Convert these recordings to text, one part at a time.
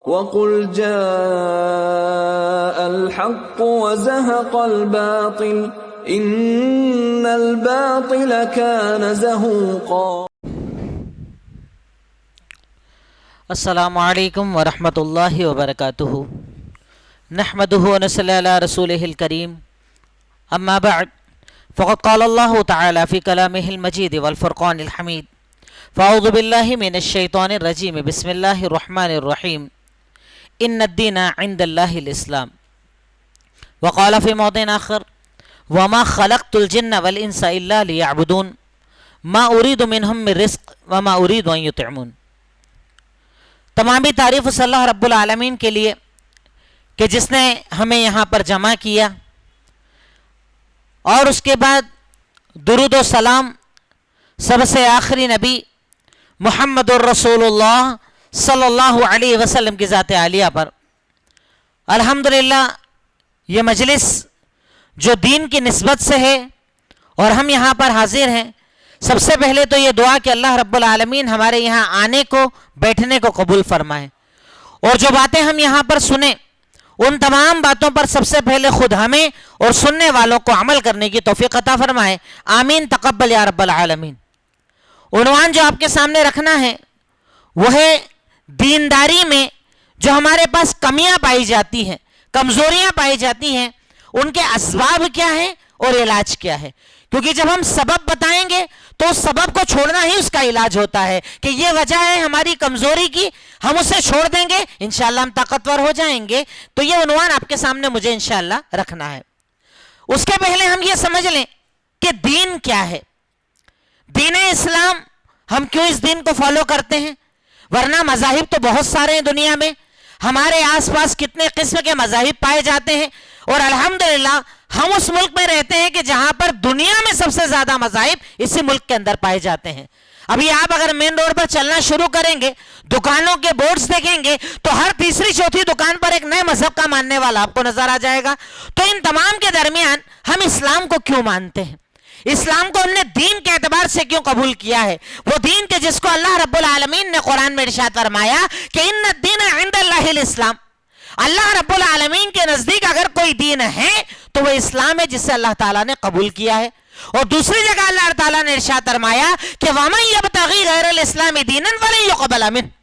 وَقُلْ جَاءَ الْحَقُّ وَزَهَقَ الْبَاطِلُ إِنَّ الْبَاطِلَ كَانَ زَهُوقًا۔ السلام علیکم ورحمۃ اللہ وبرکاتہ۔ نحمدہ ونصلی علی رسولہ الکریم، اما بعد فقد قال اللہ تعالی فی کلامہ المجید والفرقان الحمید، فاعوذ باللہ من الشیطان الرجیم، بسم اللہ الرحمن الرحیم، ان الدین عند اللہ الاسلام۔ وقال فی موضع آخر، وما خلقت الجن والانس الا لیعبدون ما ارید منہم من رزق وما ارید ان یطعمون۔ تمامی تعریف اس اللہ رب العالمین کے لیے کہ جس نے ہمیں یہاں پر جمع کیا، اور اس کے بعد درود و سلام سب سے آخری نبی محمد الرسول اللہ صلی اللہ علیہ وسلم کی ذات عالیہ پر۔ الحمدللہ یہ مجلس جو دین کی نسبت سے ہے اور ہم یہاں پر حاضر ہیں، سب سے پہلے تو یہ دعا کہ اللہ رب العالمین ہمارے یہاں آنے کو بیٹھنے کو قبول فرمائے، اور جو باتیں ہم یہاں پر سنیں ان تمام باتوں پر سب سے پہلے خود ہمیں اور سننے والوں کو عمل کرنے کی توفیق عطا فرمائے، آمین تقبل یا رب العالمین۔ عنوان جو آپ کے سامنے رکھنا ہے وہ ہے دینداری میں جو ہمارے پاس کمیاں پائی جاتی ہیں، کمزوریاں پائی جاتی ہیں، ان کے اسباب کیا ہیں اور علاج کیا ہے۔ کیونکہ جب ہم سبب بتائیں گے تو اس سبب کو چھوڑنا ہی اس کا علاج ہوتا ہے کہ یہ وجہ ہے ہماری کمزوری کی، ہم اسے چھوڑ دیں گے انشاءاللہ ہم طاقتور ہو جائیں گے۔ تو یہ عنوان آپ کے سامنے مجھے انشاءاللہ رکھنا ہے۔ اس کے پہلے ہم یہ سمجھ لیں کہ دین کیا ہے، دین اسلام، ہم کیوں اس دین کو فالو کرتے ہیں؟ ورنہ مذاہب تو بہت سارے ہیں دنیا میں، ہمارے آس پاس کتنے قسم کے مذاہب پائے جاتے ہیں، اور الحمدللہ ہم اس ملک میں رہتے ہیں کہ جہاں پر دنیا میں سب سے زیادہ مذاہب اسی ملک کے اندر پائے جاتے ہیں۔ ابھی آپ اگر مین روڈ پر چلنا شروع کریں گے، دکانوں کے بورڈز دیکھیں گے تو ہر تیسری چوتھی دکان پر ایک نئے مذہب کا ماننے والا آپ کو نظر آ جائے گا۔ تو ان تمام کے درمیان ہم اسلام کو کیوں مانتے ہیں؟ اسلام کو ہم نے دین کے اعتبار سے کیوں قبول کیا ہے؟ وہ دین کے جس کو اللہ رب العالمین نے قرآن میں ارشاد فرمایا کہ ان الدین عند اللہ الاسلام، اللہ رب العالمین کے نزدیک اگر کوئی دین ہے تو وہ اسلام ہے جسے اللہ تعالیٰ نے قبول کیا ہے۔ اور دوسری جگہ اللہ تعالیٰ نے ارشاد فرمایا کہ وَمَن يَبْتَغِي غَيْرَ الْإِسْلَامِ دِينًا فَلَن يُقْبَلَ مِنْهُ،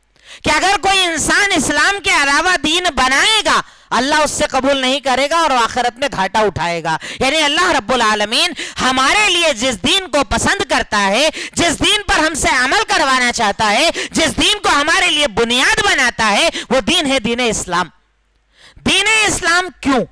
کہ اگر کوئی انسان اسلام کے علاوہ دین بنائے گا اللہ اس سے قبول نہیں کرے گا اور آخرت میں گھاٹا اٹھائے گا۔ یعنی اللہ رب العالمین ہمارے لیے جس دین کو پسند کرتا ہے، جس دین پر ہم سے عمل کروانا چاہتا ہے، جس دین کو ہمارے لیے بنیاد بناتا ہے، وہ دین ہے دین اسلام۔ دین اسلام کیوں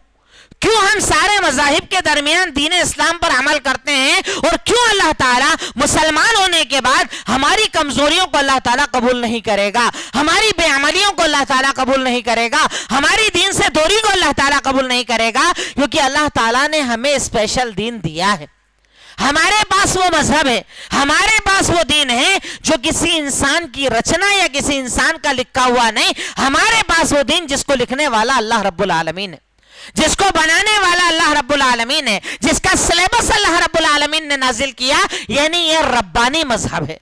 ہم سارے مذاہب کے درمیان دین اسلام پر عمل کرتے ہیں، اور کیوں اللہ تعالیٰ مسلمان ہونے کے بعد ہماری کمزوریوں کو اللہ تعالیٰ قبول نہیں کرے گا، ہماری بے عملیوں کو اللہ تعالیٰ قبول نہیں کرے گا، ہماری دین سے دوری کو اللہ تعالیٰ قبول نہیں کرے گا؟ کیونکہ اللہ تعالیٰ نے ہمیں اسپیشل دین دیا ہے، ہمارے پاس وہ مذہب ہے، ہمارے پاس وہ دین ہے جو کسی انسان کی رچنا یا کسی انسان کا لکھا ہوا نہیں، ہمارے پاس وہ دین جس کو لکھنے والا اللہ رب العالمین ہے، جس کو بنانے والا اللہ رب العالمین ہے، جس کا سلیبس اللہ رب العالمین نے نازل کیا، یعنی یہ ربانی مذہب ہے،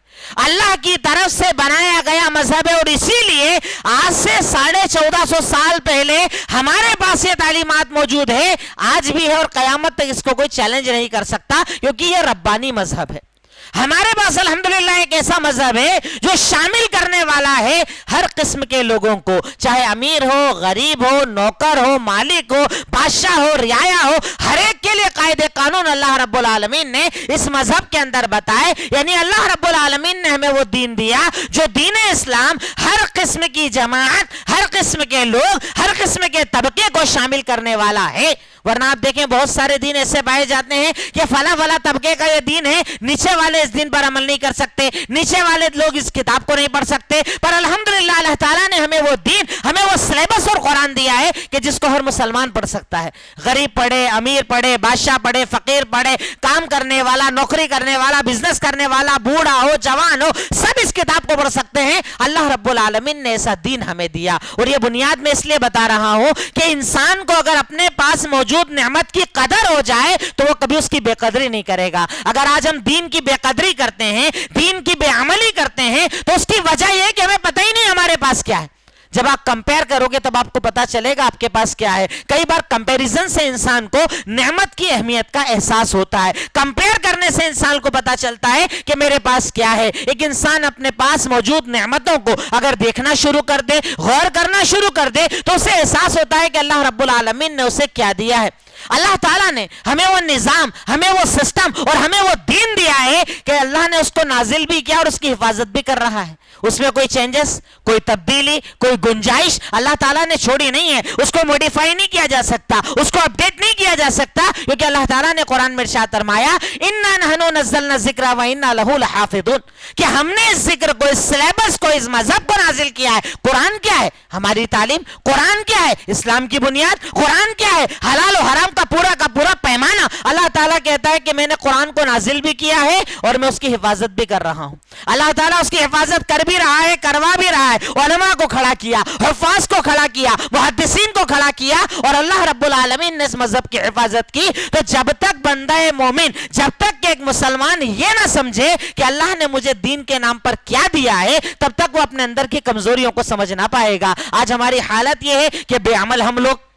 اللہ کی طرف سے بنایا گیا مذہب ہے۔ اور اسی لیے آج سے 1450 سال پہلے ہمارے پاس یہ تعلیمات موجود ہے، آج بھی ہے، اور قیامت تک اس کو کوئی چیلنج نہیں کر سکتا، کیونکہ یہ ربانی مذہب ہے۔ ہمارے پاس الحمدللہ ایک ایسا مذہب ہے جو شامل کرنے والا ہے ہر قسم کے لوگوں کو، چاہے امیر ہو، غریب ہو، نوکر ہو، مالک ہو، بادشاہ ہو، رعایا ہو، ہر ایک کے لیے قاعدے قانون اللہ رب العالمین نے اس مذہب کے اندر بتائے۔ یعنی اللہ رب العالمین نے ہمیں وہ دین دیا جو دین اسلام ہر قسم کی جماعت، ہر قسم کے لوگ، ہر قسم کے طبقے کو شامل کرنے والا ہے۔ ورنہ آپ دیکھیں بہت سارے دین ایسے پائے جاتے ہیں کہ فلاں طبقے کا یہ دین ہے، نیچے والے اس دین پر عمل نہیں کر سکتے، نیچے والے لوگ اس کتاب کو نہیں پڑھ سکتے، پر الحمدللہ اللہ تعالیٰ نے ہمیں وہ دین، ہمیں وہ سلیبس اور قرآن دیا ہے کہ جس کو ہر مسلمان پڑھ سکتا ہے، غریب پڑھے، امیر پڑھے، بادشاہ پڑھے، فقیر پڑھے، کام کرنے والا، نوکری کرنے والا، بزنس کرنے والا، بوڑھا ہو، جوان ہو، سب اس کتاب کو پڑھ سکتے ہیں۔ اللہ رب العالمین نے ایسا دین ہمیں دیا، اور یہ بنیاد میں اس لیے بتا رہا ہوں کہ انسان کو اگر اپنے پاس موجود نعمت کی قدر ہو جائے تو وہ کبھی اس کی بے قدری نہیں کرے گا۔ اگر آج ہم دین کی بے قدری کرتے ہیں، دین کی بے عملی کرتے ہیں، تو اس کی وجہ یہ ہے کہ ہمیں پتہ ہی نہیں ہمارے پاس کیا ہے۔ جب آپ کمپیئر کرو گے تب آپ کو پتا چلے گا آپ کے پاس کیا ہے. کئی بار کمپیریزن سے انسان کو نعمت کی اہمیت کا احساس ہوتا ہے. کمپیئر کرنے سے انسان کو پتا چلتا ہے کہ میرے پاس کیا ہے. ایک انسان اپنے پاس موجود نعمتوں کو اگر دیکھنا شروع کر دے, غور کرنا شروع کر دے, تو اسے احساس ہوتا ہے کہ اللہ رب العالمین نے اسے کیا دیا ہے. اللہ تعالیٰ نے ہمیں وہ نظام, ہمیں وہ سسٹم اور ہمیں وہ دین دیا ہے کہ اللہ نے اس کو نازل بھی کیا اور اس کی حفاظت بھی کر رہا ہے. اس میں کوئی چینجز, کوئی تبدیلی, کوئی گنجائش اللہ تعالیٰ نے چھوڑی نہیں ہے. اس کو موڈیفائی نہیں کیا جا سکتا, اس کو اپڈیٹ نہیں کیا جا سکتا, کیونکہ اللہ تعالیٰ نے قرآن میں ارشاد فرمایا اِنَّا نَحْنُ نَزَّلْنَا الذِّكْرَ وَإِنَّا لَهُ لَحَافِظُونَ, کہ ہم نے اس ذکر کو, اس سلیبس کو, اس مذہب کو نازل کیا ہے. قرآن کیا ہے؟ ہماری تعلیم. قرآن کیا ہے؟ اسلام کی بنیاد. قرآن کیا ہے؟ حلال و حرام کا پورا پیمانہ. اللہ تعالیٰ کہتا ہے کہ میں نے قرآن کو نازل بھی کیا ہے اور میں اس کی حفاظت بھی کر رہا ہوں. اللہ تعالیٰ اس کی حفاظت کر بھی رہا ہے, کروا بھی رہا ہے. علماء کو کھڑا کیا, حفاظ کو کھڑا کیا, محدثین کو کھڑا کیا, اور اللہ رب العالمین نے اس مذہب کی حفاظت کی. تو جب تک بندہ مومن, جب تک کہ ایک مسلمان یہ نہ سمجھے کہ اللہ نے مجھے دین کے نام پر کیا دیا ہے, تب تک وہ اپنے اندر کی کمزوریوں کو سمجھ نہ پائے گا. آج ہماری حالت یہ ہے کہ بے عمل ہم لوگ.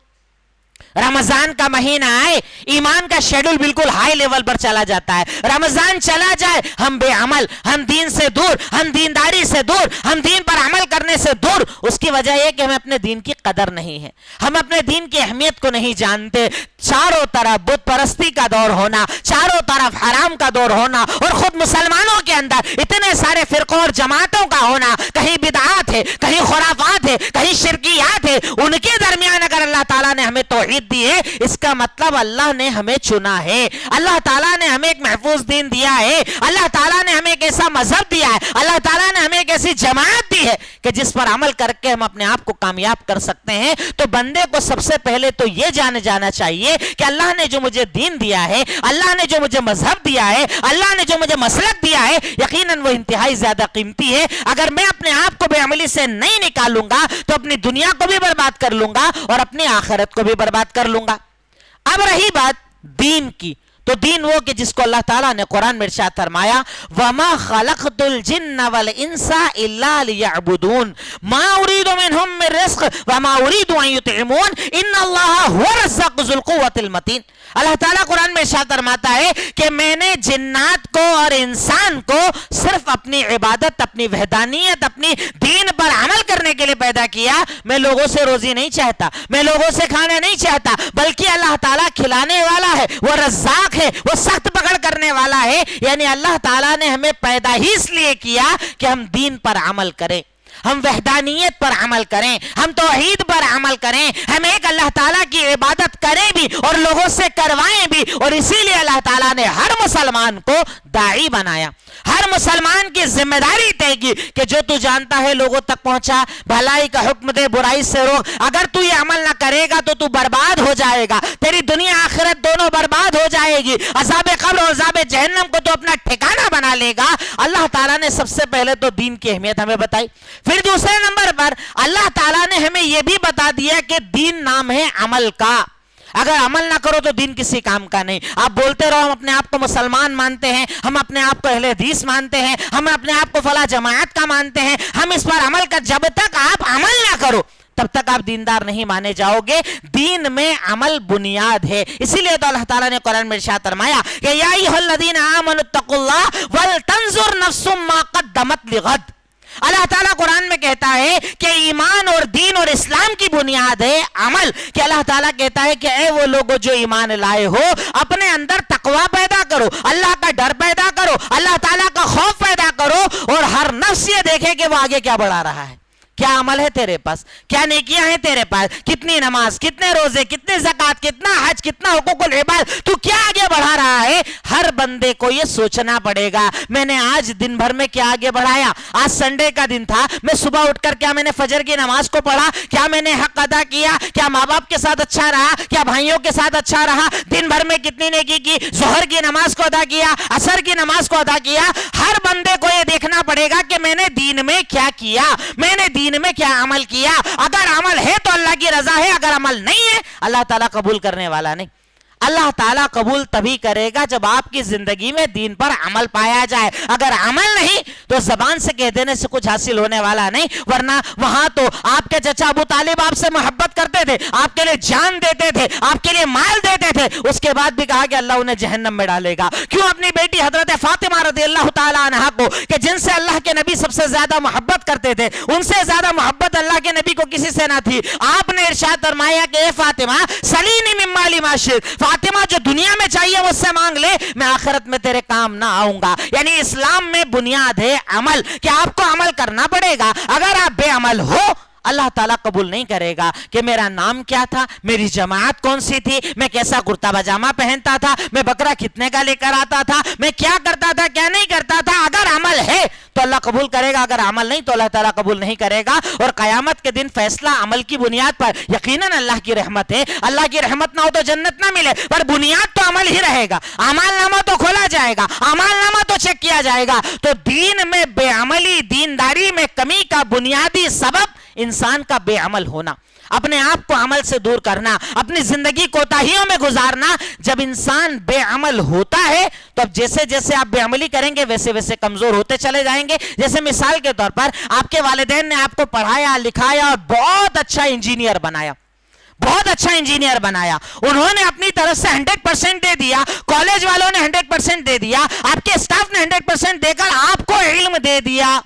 رمضان کا مہینہ آئے, ایمان کا شیڈول بالکل ہائی لیول پر چلا جاتا ہے. رمضان چلا جائے, ہم بے عمل, ہم دین سے دور, ہم دینداری سے دور, ہم دین پر عمل کرنے سے دور. اس کی وجہ یہ کہ ہمیں اپنے دین کی قدر نہیں ہے, ہم اپنے دین کی اہمیت کو نہیں جانتے. چاروں طرف بت پرستی کا دور ہونا, چاروں طرف حرام کا دور ہونا, اور خود مسلمانوں کے اندر اتنے سارے فرقوں اور جماعتوں کا ہونا. کہیں بدعات ہے, کہیں خرافات ہے, کہیں شرکیات ہے. ان کے درمیان اگر اللہ تعالیٰ نے ہمیں توحید دی ہے, اس کا مطلب اللہ نے ہمیں چنا ہے. اللہ تعالیٰ نے ہمیں ایک محفوظ دین دیا ہے. اللہ تعالیٰ نے ہمیں ایک ایسا مذہب دیا ہے. اللہ تعالیٰ نے ہمیں ایک ایسی جماعت دی ہے کہ جس پر عمل کر کے ہم اپنے آپ کو کامیاب کر سکتے ہیں. تو بندے کو سب سے پہلے تو یہ جانے جانا چاہیے کہ اللہ نے جو مجھے دین دیا ہے, اللہ نے جو مجھے مذہب دیا ہے, اللہ نے جو مجھے مسلک دیا ہے, یقیناً وہ انتہائی زیادہ قیمتی ہے. اگر میں اپنے آپ کو بے عملی سے نہیں نکالوں گا تو اپنی دنیا کو بھی برباد کر لوں گا اور اپنی آخرت کو بھی برباد کر لوں گا. اب رہی بات دین کی, تو دین وہ کہ جس کو اللہ تعالیٰ نے قرآن میں ارشاد فرمایا وَمَا خَلَقْتُ الْجِنَّ وَالْإِنسَ إِلَّا لِيَعْبُدُونَ مَا أُرِيدُ مِنْهُمْ مِنْ رِزْقٍ وَمَا أُرِيدُ أَنْ يُطْعِمُونَ إِنَّ اللَّهَ هُوَ الرَّزَّاقُ ذُو الْقُوَّةِ الْمَتِينُ. اللہ تعالیٰ قرآن میں ارشاد فرماتا ہے کہ میں نے جنات کو اور انسان کو صرف اپنی عبادت, اپنی وحدانیت, اپنی دین پر عمل کرنے کے لیے پیدا کیا. میں لوگوں سے روزی نہیں چاہتا, میں لوگوں سے کھانا نہیں چاہتا, بلکہ اللہ تعالیٰ کھلانے والا ہے, وہ رزاق ہے, وہ سخت پکڑ کرنے والا ہے. یعنی اللہ تعالیٰ نے ہمیں پیدا ہی اس لیے کیا کہ ہم دین پر عمل کریں, ہم وحدانیت پر عمل کریں, ہم توحید پر عمل کریں, ہم ایک اللہ تعالیٰ کی عبادت کریں بھی اور لوگوں سے کروائیں بھی. اور اسی لیے اللہ تعالیٰ نے ہر مسلمان کو داعی بنایا, ہر مسلمان کی ذمہ داری طے کی کہ جو تو جانتا ہے لوگوں تک پہنچا, بھلائی کا حکم دے, برائی سے روک. اگر تو یہ عمل نہ کرے گا تو تو برباد ہو جائے گا, تیری دنیا آخرت دونوں برباد ہو جائے گی. عذاب قبر اور عذاب جہنم کو تو اپنا ٹھکانہ بنا لے گا. اللہ تعالیٰ نے سب سے پہلے تو دین کی اہمیت ہمیں بتائی. پھر دوسرے نمبر پر اللہ تعالیٰ نے ہمیں یہ بھی بتا دیا کہ دین نام ہے عمل کا. اگر عمل نہ کرو تو دین کسی کام کا نہیں. آپ بولتے رہو ہم اپنے آپ کو مسلمان مانتے ہیں, ہم اپنے آپ کو اہل حدیث مانتے ہیں, ہم اپنے آپ کو فلاں جماعت کا مانتے ہیں, ہم اس پر عمل کر, جب تک آپ عمل نہ کرو تب تک آپ دیندار نہیں مانے جاؤ گے. دین میں عمل بنیاد ہے. اسی لیے تو اللہ تعالیٰ نے قرآن میں ارشاد فرمایا کہ یا ایھا الذین آمنوا اتقوا اللہ ولتنظر نفس ما قدمت لغد. اللہ تعالیٰ قرآن میں کہتا ہے کہ ایمان اور دین اور اسلام کی بنیاد ہے عمل. کہ اللہ تعالیٰ کہتا ہے کہ اے وہ لوگوں جو ایمان لائے ہو, اپنے اندر تقوی پیدا کرو, اللہ کا ڈر پیدا کرو, اللہ تعالیٰ کا خوف پیدا کرو, اور ہر نفس یہ دیکھے کہ وہ آگے کیا بڑھا رہا ہے. کیا عمل ہے تیرے پاس, کیا نیکیاں ہیں تیرے پاس, کتنی نماز, کتنے روزے, کتنے زکوٰۃ, کتنا حج, کتنا حقوق العباد, تو کیا آگے بڑھا رہا ہے. ہر بندے کو یہ سوچنا پڑے گا میں نے آج دن بھر میں کیا آگے بڑھایا. آج سنڈے کا دن تھا, میں صبح اٹھ کر کیا میں نے فجر کی نماز کو پڑھا, کیا میں نے حق ادا کیا, کیا ماں باپ کے ساتھ اچھا رہا, کیا بھائیوں کے ساتھ اچھا رہا, دن بھر میں کتنی نیکی کی, ظہر کی نماز کو ادا کیا, عصر کی نماز کو ادا کیا. ہر بندے کو یہ دیکھنا پڑے گا کہ میں نے دین میں کیا کیا, میں نے دین میں کیا عمل کیا. اگر عمل ہے تو اللہ کی رضا ہے, اگر عمل نہیں ہے اللہ تعالیٰ قبول کرنے والا نہیں. اللہ تعالیٰ قبول تبھی کرے گا جب آپ کی زندگی میں دین پر عمل پایا جائے. اگر عمل نہیں تو زبان سے کہہ دینے سے کچھ حاصل ہونے والا نہیں. ورنہ وہاں تو آپ کے چچا ابو طالب آپ سے محبت کرتے تھے, آپ کے لیے جان دیتے تھے, آپ کے لیے مال دیتے تھے, اس کے بعد بھی کہا کہ اللہ انہیں جہنم میں ڈالے گا. کیوں؟ اپنی بیٹی حضرت فاطمہ رضی اللہ تعالیٰ عنہا کو, کہ جن سے اللہ کے نبی سب سے زیادہ محبت کرتے تھے, ان سے زیادہ محبت اللہ کے نبی کو کسی سے نہ تھی. آپ نے ارشاد فرمایا کہ اے فاطمہ سلینی من مالی ما شئت, فاطمہ جو دنیا میں چاہیے مجھ سے مانگ لے, میں آخرت میں تیرے کام نہ آؤں گا. یعنی اسلام میں بنیاد ہے عمل, کہ آپ کو عمل کرنا پڑے گا. اگر آپ بے عمل ہو اللہ تعالیٰ قبول نہیں کرے گا کہ میرا نام کیا تھا, میری جماعت کون سی تھی, میں کیسا کرتا پاجامہ پہنتا تھا, میں بکرا کتنے کا لے کر آتا تھا, میں کیا کرتا تھا کیا نہیں کرتا تھا. اگر عمل ہے تو اللہ قبول کرے گا, اگر عمل نہیں تو اللہ تعالیٰ قبول نہیں کرے گا. اور قیامت کے دن فیصلہ عمل کی بنیاد پر. یقیناً اللہ کی رحمت ہے, اللہ کی رحمت نہ ہو تو جنت نہ ملے, پر بنیاد تو عمل ہی رہے گا. اعمال نامہ تو کھولا جائے گا, اعمال نامہ تو چیک کیا جائے گا. تو دین میں بے عملی, دینداری میں کمی کا بنیادی سبب انسان کا بے عمل ہونا, اپنے آپ کو عمل سے دور کرنا, اپنی زندگی کوتاہیوں میں گزارنا. جب انسان بے عمل ہوتا ہے تو اب جیسے جیسے آپ بے عملی کریں گے ویسے ویسے کمزور ہوتے چلے جائیں گے. جیسے مثال کے طور پر آپ کے والدین نے آپ کو پڑھایا لکھایا اور بہت اچھا انجینئر بنایا, بہت اچھا انجینئر بنایا, انہوں نے اپنی طرف سے 100% دے دیا, کالج والوں نے 100% دے دیا, آپ کے اسٹاف نے 100% دے کر آپ کو علم دے دیا.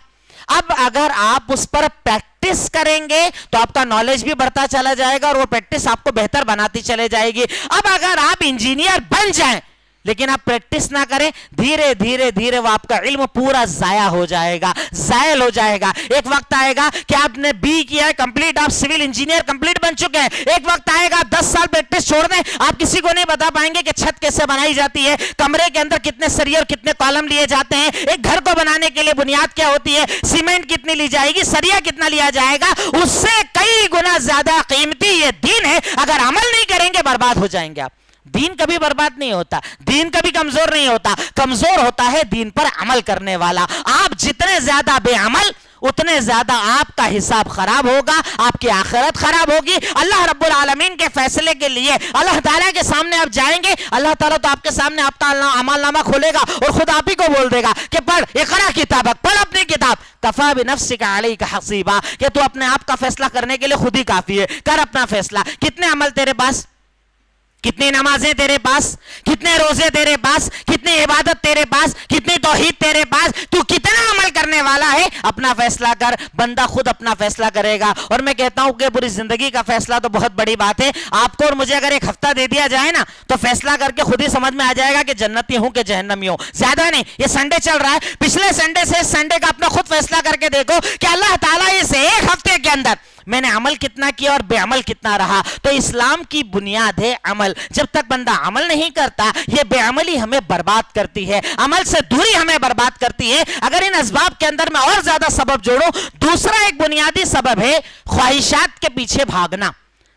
اب اگر آپ اس پر پریکٹس کریں گے تو آپ کا نالج بھی بڑھتا چلا جائے گا اور وہ پریکٹس آپ کو بہتر بناتی چلے جائے گی. اب اگر آپ انجینئر بن جائیں لیکن آپ پریکٹس نہ کریں, دھیرے دھیرے دھیرے وہ آپ کا علم پورا ضائع ہو جائے گا, زائل ہو جائے گا. ایک وقت آئے گا کہ آپ نے بی کیا ہے کمپلیٹ, آپ سول انجینئر کمپلیٹ بن چکے ہیں. ایک وقت آئے گا 10 سال پریکٹس چھوڑ دیں, آپ کسی کو نہیں بتا پائیں گے کہ چھت کیسے بنائی جاتی ہے, کمرے کے اندر کتنے سریے اور کتنے کالم لیے جاتے ہیں, ایک گھر کو بنانے کے لیے بنیاد کیا ہوتی ہے, سیمنٹ کتنی لی جائے گی, سریا کتنا لیا جائے گا. اس سے کئی گنا زیادہ قیمتی یہ دین ہے. اگر عمل نہیں کریں گے برباد ہو جائیں گے آپ. دین کبھی برباد نہیں ہوتا, دین کبھی کمزور نہیں ہوتا, کمزور ہوتا ہے دین پر عمل کرنے والا. آپ جتنے زیادہ بے عمل اتنے زیادہ آپ کا حساب خراب ہوگا, آپ کی آخرت خراب ہوگی. اللہ رب العالمین کے فیصلے کے لیے اللہ تعالیٰ کے سامنے آپ جائیں گے, اللہ تعالیٰ تو آپ کے سامنے آپ کا عمل نامہ کھولے گا اور خود آپ ہی کو بول دے گا کہ پڑھ, اقرا کتابک, پڑھ اپنی کتاب, کفا بنفسک علیک حسیبا, کہ تو اپنے آپ کا فیصلہ کرنے کے لیے خود ہی کافی ہے, کر اپنا فیصلہ. کتنے عمل تیرے پاس, کتنی نمازیں تیرے پاس, کتنے روزے تیرے پاس, کتنی عبادت تیرے پاس, کتنی توحید تیرے پاس, تو کتنا عمل کرنے والا ہے, اپنا فیصلہ کر. بندہ خود اپنا فیصلہ کرے گا. اور میں کہتا ہوں کہ پوری زندگی کا فیصلہ تو بہت بڑی بات ہے. آپ کو اور مجھے اگر ایک ہفتہ دے دیا جائے نا تو فیصلہ کر کے خود ہی سمجھ میں آ جائے گا کہ جنتی ہوں کہ جہنمی ہوں. زیادہ نہیں, یہ سنڈے چل رہا ہے, پچھلے سنڈے سے سنڈے کا اپنا خود فیصلہ کر کے دیکھو کہ اللہ تعالیٰ اس ایک ہفتے کے اندر میں نے عمل کتنا کیا اور بے عمل کتنا رہا. تو اسلام کی بنیاد ہے عمل. جب تک بندہ عمل نہیں کرتا, یہ بے عملی ہمیں برباد کرتی ہے, عمل سے دوری ہمیں برباد کرتی ہے. اگر ان اسباب کے اندر میں اور زیادہ سبب جوڑوں, دوسرا ایک بنیادی سبب ہے خواہشات کے پیچھے بھاگنا.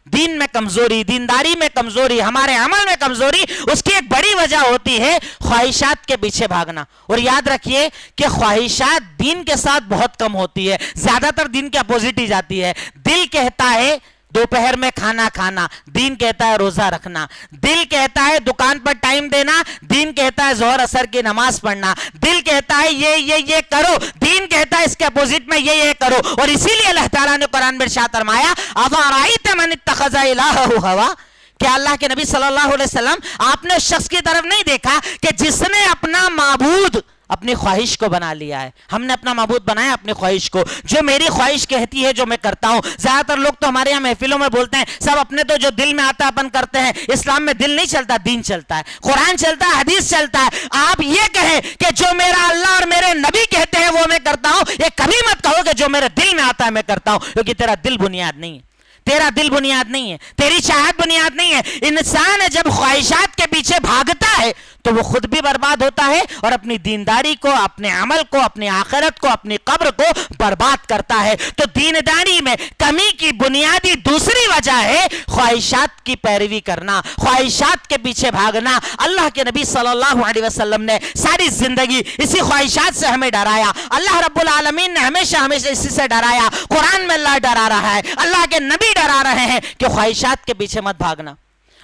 دین میں کمزوری, دینداری میں کمزوری, ہمارے عمل میں کمزوری, اس کی ایک بڑی وجہ ہوتی ہے خواہشات کے پیچھے بھاگنا. اور یاد رکھیے کہ خواہشات دین کے ساتھ بہت کم ہوتی ہے, زیادہ تر دین کے اپوزٹ ہی جاتی ہے. دل کہتا ہے دوپہر میں کھانا کھانا, دین کہتا ہے روزہ رکھنا. دل کہتا ہے دکان پر ٹائم دینا, دین کہتا ہے ظہر عصر کی نماز پڑھنا. دل کہتا ہے یہ کرو, دین کہتا ہے اس کے اپوزٹ میں یہ کرو. اور اسی لیے اللہ تعالیٰ نے قرآن میں ارشاد فرمایا افرأیت من اتخذ الہہ ہوا, کہ اللہ کے نبی صلی اللہ علیہ وسلم آپ نے اس شخص کی طرف نہیں دیکھا کہ جس نے اپنا معبود اپنی خواہش کو بنا لیا ہے. ہم نے اپنا معبود بنایا اپنی خواہش کو, جو میری خواہش کہتی ہے جو میں کرتا ہوں. زیادہ تر لوگ تو ہمارے یہاں محفلوں میں بولتے ہیں سب اپنے تو جو دل میں آتا ہے اپن کرتے ہیں. اسلام میں دل نہیں چلتا, دین چلتا ہے, قرآن چلتا ہے, حدیث چلتا ہے. آپ یہ کہیں کہ جو میرا اللہ اور میرے نبی کہتے ہیں وہ میں کرتا ہوں, یہ کبھی مت کہو کہ جو میرے دل میں آتا ہے میں کرتا ہوں, کیونکہ تیرا دل بنیاد نہیں ہے, تیرا دل بنیاد نہیں ہے, تیری چاہت بنیاد نہیں ہے. انسان جب خواہشات کے پیچھے بھاگتا ہے تو وہ خود بھی برباد ہوتا ہے اور اپنی دینداری کو, اپنے عمل کو, اپنی آخرت کو, اپنی قبر کو برباد کرتا ہے. تو دینداری میں کمی کی بنیادی دوسری وجہ ہے خواہشات کی پیروی کرنا, خواہشات کے پیچھے بھاگنا. اللہ کے نبی صلی اللہ علیہ وسلم نے ساری زندگی اسی خواہشات سے ہمیں ڈرایا. اللہ رب العالمین نے ہمیشہ اسی سے ڈرایا. قرآن میں اللہ ڈرا رہا ہے, اللہ کے نبی ڈرا رہے ہیں کہ خواہشات کے پیچھے مت بھاگنا.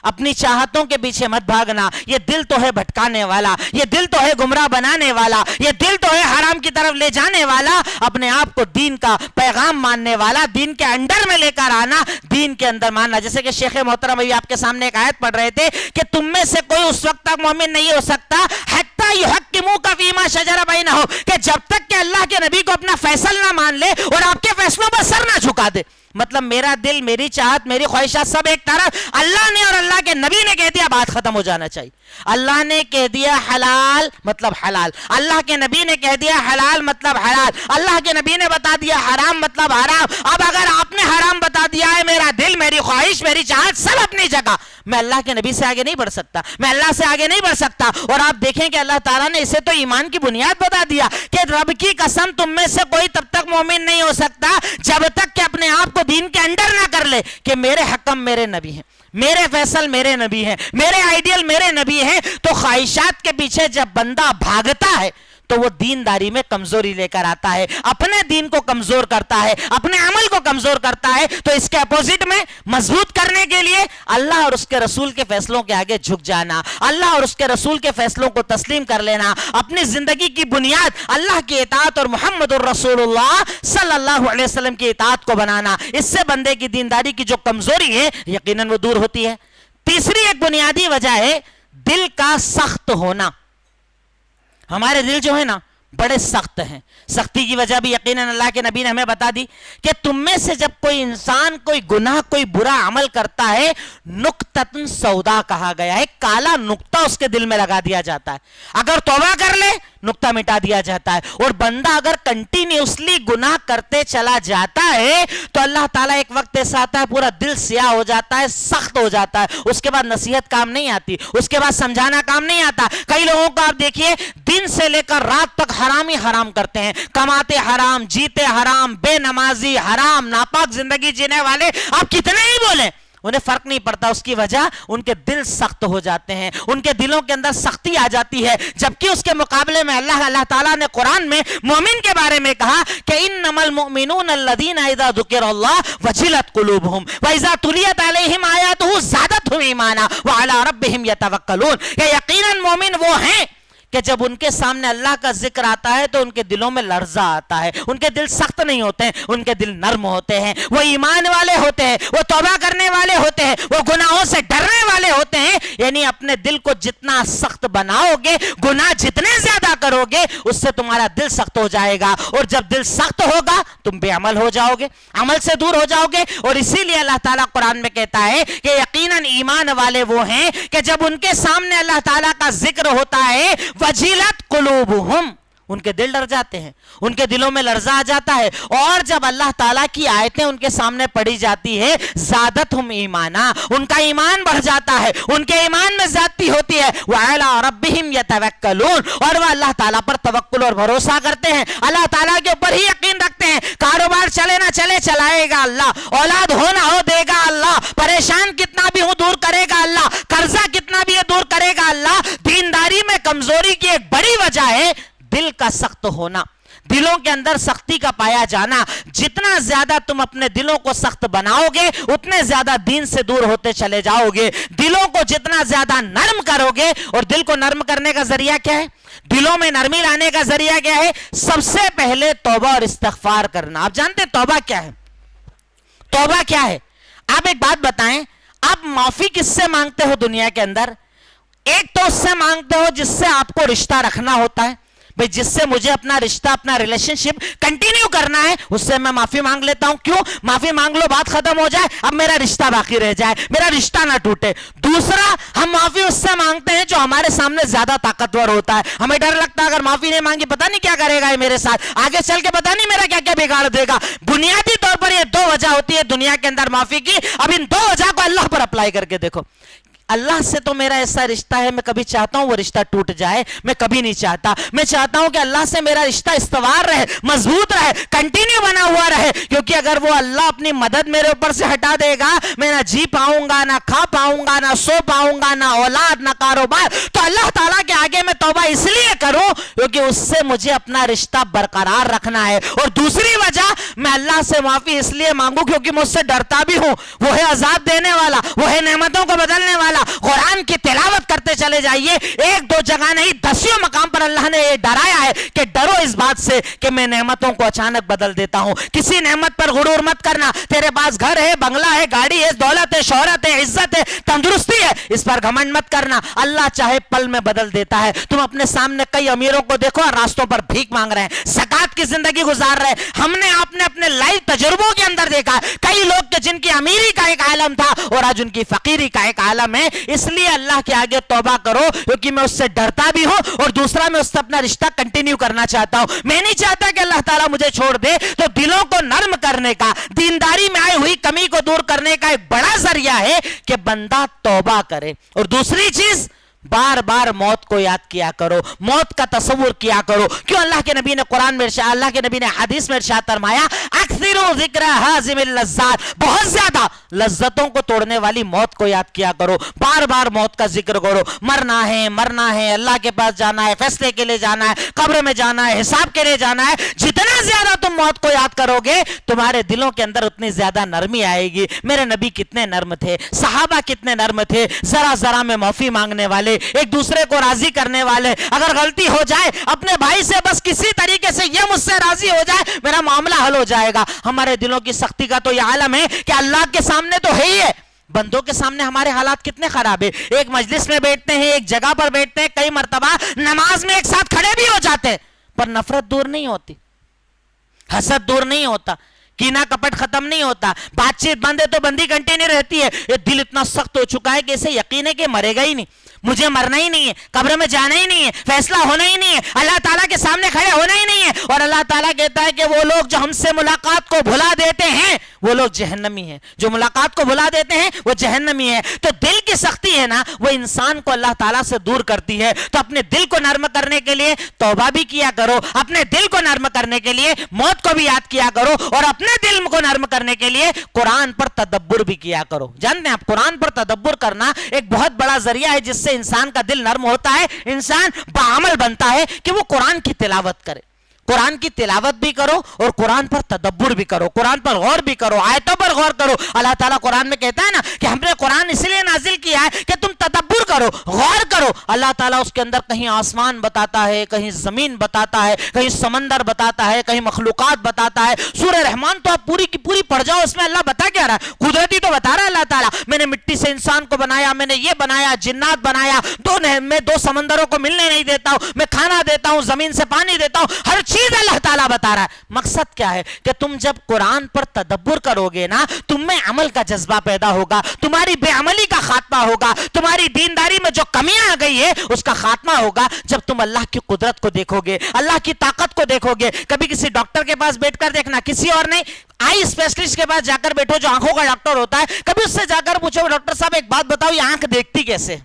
اپنی چاہتوں کے پیچھے مت بھاگنا. یہ دل تو ہے بھٹکانے والا, یہ دل تو ہے گمراہ بنانے والا, یہ دل تو ہے حرام کی طرف لے جانے والا. اپنے آپ کو دین کا پیغام ماننے والا, دین کے انڈر میں لے کر آنا, دین کے اندر ماننا. جیسے کہ شیخ محترم ابھی آپ کے سامنے ایک آیت پڑھ رہے تھے کہ تم میں سے کوئی اس وقت تک مومن نہیں ہو سکتا حتی یحکموک فیما شجر بینہم, کہ جب تک کہ اللہ کے نبی کو اپنا فیصل نہ مان لے اور آپ کے فیصلوں پر سر نہ جھکا دے. مطلب میرا دل, میری چاہت, میری خواہشات سب ایک طرف, اللہ نے اور اللہ کے نبی نے کہہ دیا بات ختم ہو جانا چاہیے. اللہ نے کہہ دیا حلال مطلب حلال, اللہ کے نبی نے کہہ دیا حلال مطلب حلال, اللہ کے نبی نے بتا دیا حرام مطلب حرام. اب اگر آپ نے حرام بتا دیا ہے, میرا دل, میری خواہش, میری چاہت سب اپنی جگہ, میں اللہ کے نبی سے آگے نہیں بڑھ سکتا, میں اللہ سے آگے نہیں بڑھ سکتا. اور آپ دیکھیں کہ اللہ تعالیٰ نے اسے تو ایمان کی بنیاد بتا دیا کہ رب کی قسم تم میں سے کوئی تب تک مومن نہیں ہو سکتا جب تک کہ اپنے آپ کو دین کے انڈر نہ کر لے کہ میرے حکم میرے نبی ہیں, میرے فیصل میرے نبی ہیں, میرے آئیڈیل میرے نبی ہیں. تو خواہشات کے پیچھے جب بندہ بھاگتا ہے تو وہ دینداری میں کمزوری لے کر آتا ہے, اپنے دین کو کمزور کرتا ہے, اپنے عمل کو کمزور کرتا ہے. تو اس کے اپوزٹ میں مضبوط کرنے کے لیے اللہ اور اس کے رسول کے فیصلوں کے آگے جھک جانا, اللہ اور اس کے رسول کے فیصلوں کو تسلیم کر لینا, اپنی زندگی کی بنیاد اللہ کی اطاعت اور محمد الرسول اللہ صلی اللہ علیہ وسلم کی اطاعت کو بنانا. اس سے بندے کی دینداری کی جو کمزوری ہے یقیناً وہ دور ہوتی ہے. تیسری ایک بنیادی وجہ ہے دل کا سخت ہونا. ہمارے دل جو ہے نا بڑے سخت ہیں. سختی کی وجہ بھی یقیناً اللہ کے نبی نے ہمیں بتا دی کہ تم میں سے جب کوئی انسان کوئی گناہ کوئی برا عمل کرتا ہے, نقطۃ سودا کہا گیا ہے, کالا نقطہ اس کے دل میں لگا دیا جاتا ہے. اگر توبہ کر لے نقطہ مٹا دیا جاتا ہے. اور بندہ اگر کنٹینیوسلی گناہ کرتے چلا جاتا ہے تو اللہ تعالیٰ ایک وقت ایسا آتا ہے پورا دل سیاہ ہو جاتا ہے, سخت ہو جاتا ہے. اس کے بعد نصیحت کام نہیں آتی, اس کے بعد سمجھانا کام نہیں آتا. کئی لوگوں کو آپ دیکھیے دن سے لے کر رات تک حرام ہی حرام کرتے ہیں, کماتے حرام, جیتے حرام, بے نمازی, حرام, ناپاک زندگی جینے والے. آپ کتنے ہی بولیں انہیں فرق نہیں پڑتا. اس کی وجہ ان کے دل سخت ہو جاتے ہیں, ان کے دلوں کے اندر سختی آ جاتی ہے. جبکہ اس کے مقابلے میں اللہ تعالیٰ نے قرآن میں مومن کے بارے میں کہا کہ انما المؤمنون الذین اذا ذکر اللہ وجلت قلوبہم واذا تلیت علیہم آیاتہ زادتہم ایمانا وعلی ربہم یتوکلون. کہ یقیناً مومن وہ ہیں کہ جب ان کے سامنے اللہ کا ذکر آتا ہے تو ان کے دلوں میں لرزہ آتا ہے. ان کے دل سخت نہیں ہوتے ہیں, ان کے دل نرم ہوتے ہیں, وہ ایمان والے ہوتے ہیں, وہ توبہ کرنے والے ہوتے ہیں, وہ گناہوں سے ڈرنے والے ہوتے ہیں. یعنی اپنے دل کو جتنا سخت بناؤ گے, گناہ جتنے زیادہ کرو گے, اس سے تمہارا دل سخت ہو جائے گا. اور جب دل سخت ہوگا تم بے عمل ہو جاؤ گے, عمل سے دور ہو جاؤ گے. اور اسی لیے اللہ تعالیٰ قرآن میں کہتا ہے کہ یقیناً ایمان والے وہ ہیں کہ جب ان کے سامنے اللہ تعالیٰ کا ذکر ہوتا ہے وجلت قلوبہم, ان کے دل ڈر جاتے ہیں, ان کے دلوں میں لرزہ آ جاتا ہے. اور جب اللہ تعالیٰ کی آیتیں ان کے سامنے پڑھی جاتی ہے زادتہم ایمانا, ان کا ایمان بڑھ جاتا ہے, ان کے ایمان میں زیادتی ہوتی ہے. وعلی ربہم یتوکلون, اور وہ اللہ تعالیٰ پر توکل اور بھروسہ کرتے ہیں, اللہ تعالیٰ کے اوپر ہی یقین رکھتے ہیں. کاروبار چلے نہ چلے چلائے گا اللہ, اولاد ہو نہ ہو دے گا اللہ, پریشان کتنا بھی ہو دور کرے گا اللہ, قرضہ کتنا بھی ہے دور کرے گا اللہ. دینداری میں کمزوری کی ایک بڑی وجہ ہے دل کا سخت ہونا, دلوں کے اندر سختی کا پایا جانا. جتنا زیادہ تم اپنے دلوں کو سخت بناؤ گے اتنے زیادہ دین سے دور ہوتے چلے جاؤ گے. دلوں کو جتنا زیادہ نرم کرو گے, اور دل کو نرم کرنے کا ذریعہ کیا ہے, دلوں میں نرمی لانے کا ذریعہ کیا ہے, سب سے پہلے توبہ اور استغفار کرنا. آپ جانتے ہیں توبہ کیا ہے؟ توبہ کیا ہے؟ آپ ایک بات بتائیں, آپ معافی کس سے مانگتے ہو دنیا کے اندر؟ ایک تو اس سے مانگتے ہو جس سے آپ کو رشتہ رکھنا ہوتا ہے, بھئی جس سے مجھے اپنا رشتہ اپنا ریلیشن شپ کنٹینیو کرنا ہے, اس سے میں معافی مانگ لیتا ہوں. کیوں؟ معافی مانگ لو, بات ختم ہو جائے, اب میرا رشتہ باقی رہ جائے, میرا رشتہ نہ ٹوٹے. دوسرا, ہم معافی اس سے مانگتے ہیں جو ہمارے سامنے زیادہ طاقتور ہوتا ہے. ہمیں ڈر لگتا ہے اگر معافی نہیں مانگی پتہ نہیں کیا کرے گا یہ میرے ساتھ, آگے چل کے پتہ نہیں میرا کیا کیا بگاڑ دے گا. بنیادی طور پر یہ دو وجہ ہوتی ہے دنیا کے اندر معافی کی. اب ان دو وجہ کو اللہ پر اپلائی کر کے دیکھو. اللہ سے تو میرا ایسا رشتہ ہے, میں کبھی چاہتا ہوں وہ رشتہ ٹوٹ جائے؟ میں کبھی نہیں چاہتا. میں چاہتا ہوں کہ اللہ سے میرا رشتہ استوار رہے, مضبوط رہے, کنٹینیو بنا ہوا رہے. کیونکہ اگر وہ اللہ اپنی مدد میرے اوپر سے ہٹا دے گا, میں نہ جی پاؤں گا, نہ کھا پاؤں گا, نہ سو پاؤں گا, نہ اولاد, نہ کاروبار. تو اللہ تعالیٰ کے آگے میں توبہ اس لیے کروں کیونکہ اس سے مجھے اپنا رشتہ برقرار رکھنا ہے. اور دوسری وجہ میں اللہ سے معافی اس لیے مانگوں کیونکہ مجھ سے ڈرتا بھی ہوں. وہ ہے عذاب دینے والا, وہ ہے نعمتوں کو بدلنے والا. قرآن کی تلاوت کرتے چلے جائیے, ایک دو جگہ نہیں دسیوں مقام پر اللہ نے یہ ڈرایا ہے کہ ڈرو اس بات سے کہ میں نعمتوں کو اچانک بدل دیتا ہوں. کسی نعمت پر غرور مت کرنا. تیرے پاس گھر ہے, بنگلہ ہے, گاڑی ہے, دولت ہے, شہرت ہے, عزت ہے, تندرستی ہے, اس پر گھمنڈ مت کرنا. اللہ چاہے پل میں بدل دیتا ہے. تم اپنے سامنے کئی امیروں کو دیکھو اور راستوں پر بھیک مانگ رہے ہیں, زکات کی زندگی گزار رہے ہیں. ہم نے آپ نے اپنے لائیو تجربوں کے اندر دیکھا کئی لوگ کہ جن کی امیری کا ایک عالم تھا اور آج ان کی فقیری کا ایک عالم ہے. اس لیے اللہ کے آگے توبہ کرو کیونکہ میں اس سے ڈرتا بھی ہوں اور دوسرا میں اس سے اپنا رشتہ کنٹینیو کرنا چاہتا ہوں. میں نہیں چاہتا کہ اللہ تعالیٰ مجھے چھوڑ دے. تو دلوں کو نرم کرنے کا, دینداری میں آئی ہوئی کمی کو دور کرنے کا ایک بڑا ذریعہ ہے کہ بندہ توبہ کرے. اور دوسری چیز, بار بار موت کو یاد کیا کرو, موت کا تصور کیا کرو. کیوں اللہ کے نبی نے قرآن میں ارشاد, اللہ کے نبی نے حدیث میں ارشاد فرمایا اکثروا ذکر حازم اللذات, بہت زیادہ لذتوں کو توڑنے والی موت کو یاد کیا کرو. بار بار موت کا ذکر کرو. مرنا ہے, مرنا ہے, اللہ کے پاس جانا ہے, فیصلے کے لیے جانا ہے, قبر میں جانا ہے, حساب کے لیے جانا ہے. جتنا زیادہ تم موت کو یاد کرو گے تمہارے دلوں کے اندر اتنی زیادہ نرمی آئے گی. میرے نبی کتنے نرم تھے, صحابہ کتنے نرم تھے, ذرا ذرا میں معافی مانگنے والے, ایک دوسرے کو راضی کرنے والے. اگر غلطی ہو جائے اپنے بھائی سے بس کسی طریقے سے یہ مجھ سے راضی ہو جائے میرا معاملہ حل ہو جائے گا. ہمارے دلوں کی سختی کا تو یہ عالم ہے کہ اللہ کے سامنے تو ہے ہی ہے, بندوں کے سامنے ہمارے حالات کتنے خراب ہیں. ایک مجلس میں بیٹھتے ہیں, ایک جگہ پر بیٹھتے ہیں, کئی مرتبہ نماز میں ایک ساتھ کھڑے بھی ہو جاتے ہیں پر نفرت دور نہیں ہوتی, حسد دور نہیں ہوتا, کینہ کپٹ ختم نہیں ہوتا, بات چیت بند ہے تو بندی کنٹینیو رہتی ہے. یہ دل اتنا سخت ہو چکا ہے کہ اسے یقین ہے کہ مرے گا ہی نہیں, مجھے مرنا ہی نہیں ہے, قبر میں جانا ہی نہیں ہے, فیصلہ ہونا ہی نہیں ہے, اللہ تعالیٰ کے سامنے کھڑے ہونا ہی نہیں ہے. اور اللہ تعالیٰ کہتا ہے کہ وہ لوگ جو ہم سے ملاقات کو بھلا دیتے ہیں وہ لوگ جہنمی ہیں. جو ملاقات کو بھلا دیتے ہیں وہ جہنمی ہے. تو دل کی سختی ہے نا, وہ انسان کو اللہ تعالیٰ سے دور کرتی ہے. تو اپنے دل کو نرم کرنے کے لیے توبہ بھی کیا کرو, اپنے دل کو نرم کرنے کے لیے موت کو بھی یاد کیا کرو, اور اپنے دل کو نرم کرنے کے لیے قرآن پر تدبر بھی کیا کرو. جانتے ہیں آپ, قرآن پر تدبر کرنا ایک بہت بڑا ذریعہ ہے جس سے انسان کا دل نرم ہوتا ہے, انسان بعمل بنتا ہے کہ وہ قرآن کی تلاوت کرے. قرآن کی تلاوت بھی کرو اور قرآن پر تدبر بھی کرو, قرآن پر غور بھی کرو, آیتوں پر غور کرو. اللہ تعالیٰ قرآن میں کہتا ہے نا کہ ہم نے قرآن اس لیے نازل کیا ہے کہ تم تدبر کرو, غور کرو. اللہ تعالیٰ اس کے اندر کہیں آسمان بتاتا ہے, کہیں زمین بتاتا ہے, کہیں سمندر بتاتا ہے, کہیں مخلوقات بتاتا ہے. سورہ رحمان تو آپ پوری کی پوری پڑھ جاؤ, اس میں اللہ بتا کیا رہا ہے, قدرتی تو بتا رہا ہے اللہ تعالیٰ. میں نے مٹی سے انسان کو بنایا, میں نے یہ بنایا, جنات بنایا, میں دو سمندروں کو ملنے نہیں دیتا ہوں, میں کھانا دیتا ہوں, زمین سے پانی دیتا ہوں, ہر چیز اللہ تعالیٰ بتا رہا ہے. مقصد کیا ہے کہ تم جب قرآن پر تدبر کرو گے نا, تم میں عمل کا جذبہ پیدا ہوگا, تمہاری بے عملی کا خاتمہ ہوگا, تمہاری دینداری میں جو کمیاں آ گئی ہے اس کا خاتمہ ہوگا جب تم اللہ کی قدرت کو دیکھو گے, اللہ کی طاقت کو دیکھو گے. کبھی کسی ڈاکٹر کے پاس بیٹھ کر دیکھنا, کسی اور نہیں, آئی اسپیشلسٹ کے پاس جا کر بیٹھو جو آنکھوں کا ڈاکٹر ہوتا ہے, کبھی اس سے جا کر پوچھو ڈاکٹر صاحب ایک بات بتاؤ, یہ آنکھ دیکھتی کیسے,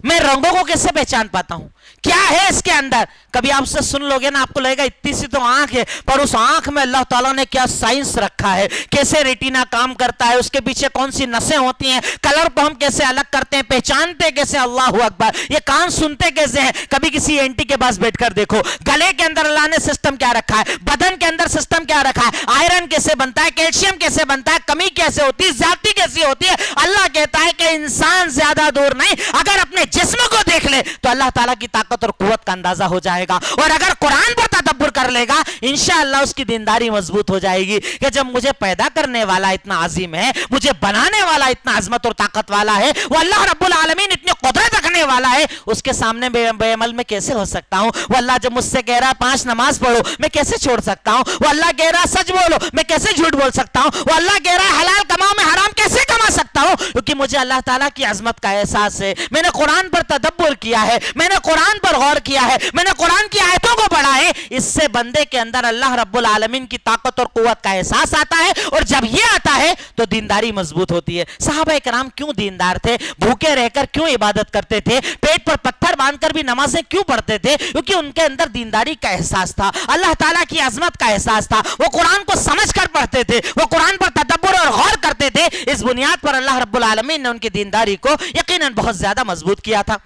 میں رنگوں کو کیسے پہچان پاتا ہوں, کیا ہے اس کے اندر. کبھی آپ سے سن لوگے نا, آپ کو لگے گا اتنی سی تو آنکھ ہے, پر اس آنکھ میں اللہ تعالیٰ نے کیا سائنس رکھا ہے, کیسے ریٹینا کام کرتا ہے, اس کے پیچھے کون سی نسیں ہوتی ہیں, کلر کو ہم کیسے الگ کرتے ہیں, پہچانتے کیسے, اللہ اکبر, یہ کان سنتے کیسے ہیں. کبھی کسی اینٹی کے پاس بیٹھ کر دیکھو, گلے کے اندر اللہ نے سسٹم کیا رکھا ہے, بدن کے اندر سسٹم کیا رکھا ہے, آئرن کیسے بنتا ہے, کیلشیم کیسے بنتا ہے, کمی کیسے ہوتی ہے, زیادتی کیسی ہوتی ہے. اللہ کہتا ہے کہ انسان زیادہ دور نہیں, اگر اپنے جسم کو دیکھ لے تو اللہ تعالیٰ کی طاقت اور قوت کا اندازہ ہو جائے گا. اور اگر قرآن پر تدبر کر لے گا انشاءاللہ اس کی دینداری مضبوط ہو جائے گی کہ جب مجھے پیدا کرنے والا اتنا عظیم ہے, مجھے بنانے والا اتنا عظمت اور طاقت والا ہے, وہ اللہ رب العالمین اتنی قدرت رکھنے والا ہے, اس کے سامنے بے عمل میں کیسے ہو سکتا ہوں. وہ اللہ جب مجھ سے کہہ رہا ہے 5 نماز پڑھو, میں کیسے چھوڑ سکتا ہوں. وہ اللہ کہہ رہا ہے سچ بولو, میں کیسے جھوٹ بول سکتا ہوں. وہ اللہ کہہ رہا ہے حلال کماؤ, میں حرام کیسے کما سکتا ہوں, کیونکہ مجھے اللہ تعالیٰ کی عظمت کا احساس ہے. میں نے قرآن پر تدبر کیا ہے, میں نے قرآن پر غور کیا ہے, میں نے قرآن کی آیتوں کو پڑھا ہے. اس سے بندے کے اندر اللہ رب العالمین کی طاقت اور قوت کا احساس آتا ہے, اور جب یہ آتا ہے تو دینداری مضبوط ہوتی ہے. صحابہ کرام کیوں دیندار تھے, بھوکے رہ کر کیوں عبادت کرتے تھے, پیٹ پر پتھر باندھ کر بھی نمازیں کیوں پڑھتے تھے, کیونکہ ان کے اندر دینداری کا احساس تھا, اللہ تعالیٰ کی عظمت کا احساس تھا. وہ قرآن کو سمجھ کر پڑھتے تھے, وہ قرآن پر تدبر اور غور کرتے تھے. اس بنیاد پر اللہ رب العالمین نے ان کی دینداری کو یقیناً بہت زیادہ مضبوط کیا تھا.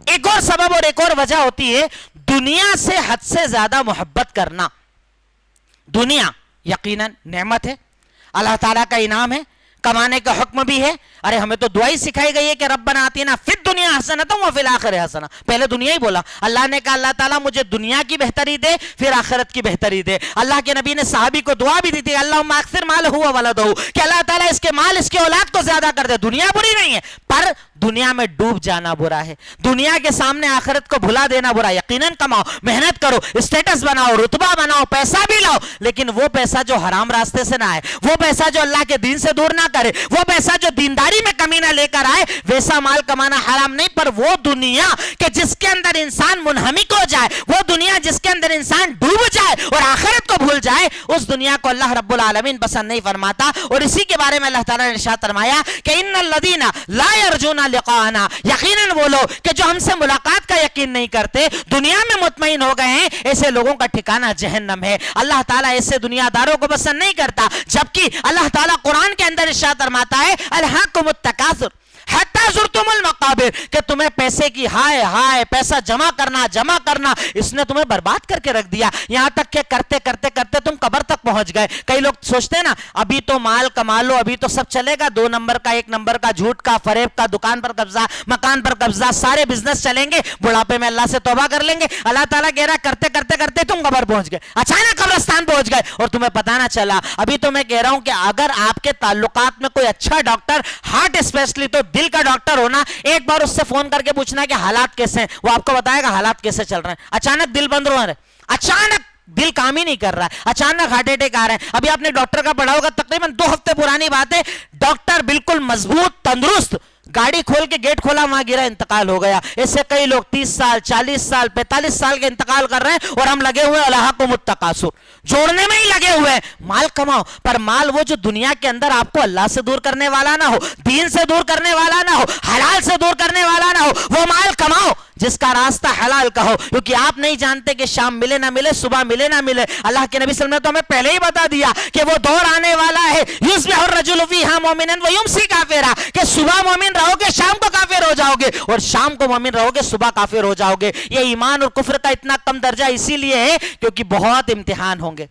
ایک اور سبب اور ایک اور وجہ ہوتی ہے دنیا سے حد سے زیادہ محبت کرنا. دنیا یقیناً نعمت ہے, اللہ تعالیٰ کا انعام ہے, کمانے کا حکم بھی ہے. ارے ہمیں تو دعا ہی سکھائی گئی ہے کہ ربنا آتینا فی الدنیا حسنۃ وفی الآخرۃ حسنۃ. پہلے دنیا ہی بولا. اللہ نے کہا اللہ تعالیٰ مجھے دنیا کی بہتری دے, پھر آخرت کی بہتری دے. اللہ کے نبی نے صحابی کو دعا بھی دی تھی, اللہم اکثر مالہ وولدہ, کہ اللہ تعالیٰ اس کے مال اس کے اولاد کو زیادہ کر دے. دنیا بری نہیں ہے, پر دنیا میں ڈوب جانا برا ہے. دنیا کے سامنے آخرت کو بھلا دینا برا. یقیناً کماؤ, محنت کرو, اسٹیٹس بناؤ, رتبہ بناؤ, پیسہ بھی لاؤ, لیکن وہ پیسہ جو حرام راستے سے نہ آئے, وہ پیسہ جو اللہ کے دین سے دور نہ کرے, وہ پیسہ جو دینداری میں کمی نہ لے کر آئے, ویسا مال کمانا حرام نہیں. پر وہ دنیا کہ جس کے اندر انسان منہمک ہو جائے, وہ دنیا جس کے اندر انسان ڈوب جائے اور آخرت کو بھول جائے, اس دنیا کو اللہ رب العالمین پسند نہیں فرماتا. اور اسی کے بارے میں اللہ تعالیٰ نے ارشاد فرمایا کہ ان الذین لا یرجون لقاءنا, یقیناً وہ لوگ کہ جو ہم سے ملاقات کا یقین نہیں کرتے, دنیا میں مطمئن ہو گئے ہیں, ایسے لوگوں کا ٹھکانہ جہنم ہے. اللہ تعالیٰ ایسے دنیا داروں کو پسند نہیں کرتا. جبکہ اللہ تعالیٰ قرآن کے اندر ارشاد فرماتا ہے الہاکم التکاثر حتی زرتم المقابر, کہ تمہیں پیسے کی ہائے ہائے پیسہ جمع کرنا اس نے تمہیں برباد کر کے رکھ دیا, یہاں تک کہ کرتے کرتے کرتے تم قبر تک پہنچ گئے. کئی لوگ سوچتے ہیں نا ابھی تو مال کما لو, ابھی تو سب چلے گا, 2 نمبر کا 1 نمبر کا, جھوٹ کا, فریب کا, دکان پر قبضہ, مکان پر قبضہ, سارے بزنس چلیں گے, بڑھاپے میں اللہ سے توبہ کر لیں گے. اللہ تعالیٰ کہہ رہا کرتے کرتے کرتے تم قبر پہنچ گئے, اچانک قبرستان پہنچ گئے اور تمہیں پتہ نہ چلا. ابھی تو میں کہہ رہا ہوں کہ اگر آپ کے تعلقات میں کوئی اچھا ڈاکٹر, ہارٹ اسپیشلی تو دل کا ڈاکٹر ہونا, ایک بار اس سے فون کر کے پوچھنا کہ حالات کیسے ہیں, وہ آپ کو بتائے گا حالات کیسے چل رہے ہیں. اچانک دل بند ہو رہا ہے, اچانک دل کام ہی نہیں کر رہا ہے, اچانک ہارٹ اٹیک آ رہے ہیں. ابھی آپ نے ڈاکٹر کا پڑھا ہوگا, تقریباً 2 ہفتے پرانی بات ہے, ڈاکٹر بالکل مضبوط تندرست, گاڑی کھول کے گیٹ کھولا, وہاں گرا, انتقال ہو گیا. ایسے کئی لوگ 30 سال 40 سال 45 سال کے انتقال کر رہے ہیں, اور ہم لگے ہوئے الہاکم التکاثر, جوڑنے میں ہی لگے ہوئے ہیں. مال کماؤ, پر مال وہ جو دنیا کے اندر آپ کو اللہ سے دور کرنے والا نہ ہو, دین سے دور کرنے والا نہ ہو, حلال سے دور کرنے والا نہ ہو, وہ مال کماؤ جس کا راستہ حلال کا ہو. کیونکہ آپ نہیں جانتے کہ شام ملے نہ ملے, صبح ملے نہ ملے. اللہ کے نبی صلی اللہ علیہ وسلم نے تو ہمیں پہلے ہی بتا دیا کہ وہ دور آنے والا ہے, یصبح الرجل فیہا مومنا ویمسی کافرا, کہ صبح مومن رہو گے, شام کو کافر ہو جاؤ گے, اور شام کو مومن رہو گے, صبح کافر ہو جاؤ گے. یہ ایمان اور کفر کا اتنا کم درجہ اسی لیے ہے کیونکہ بہت امتحان ہوں گے,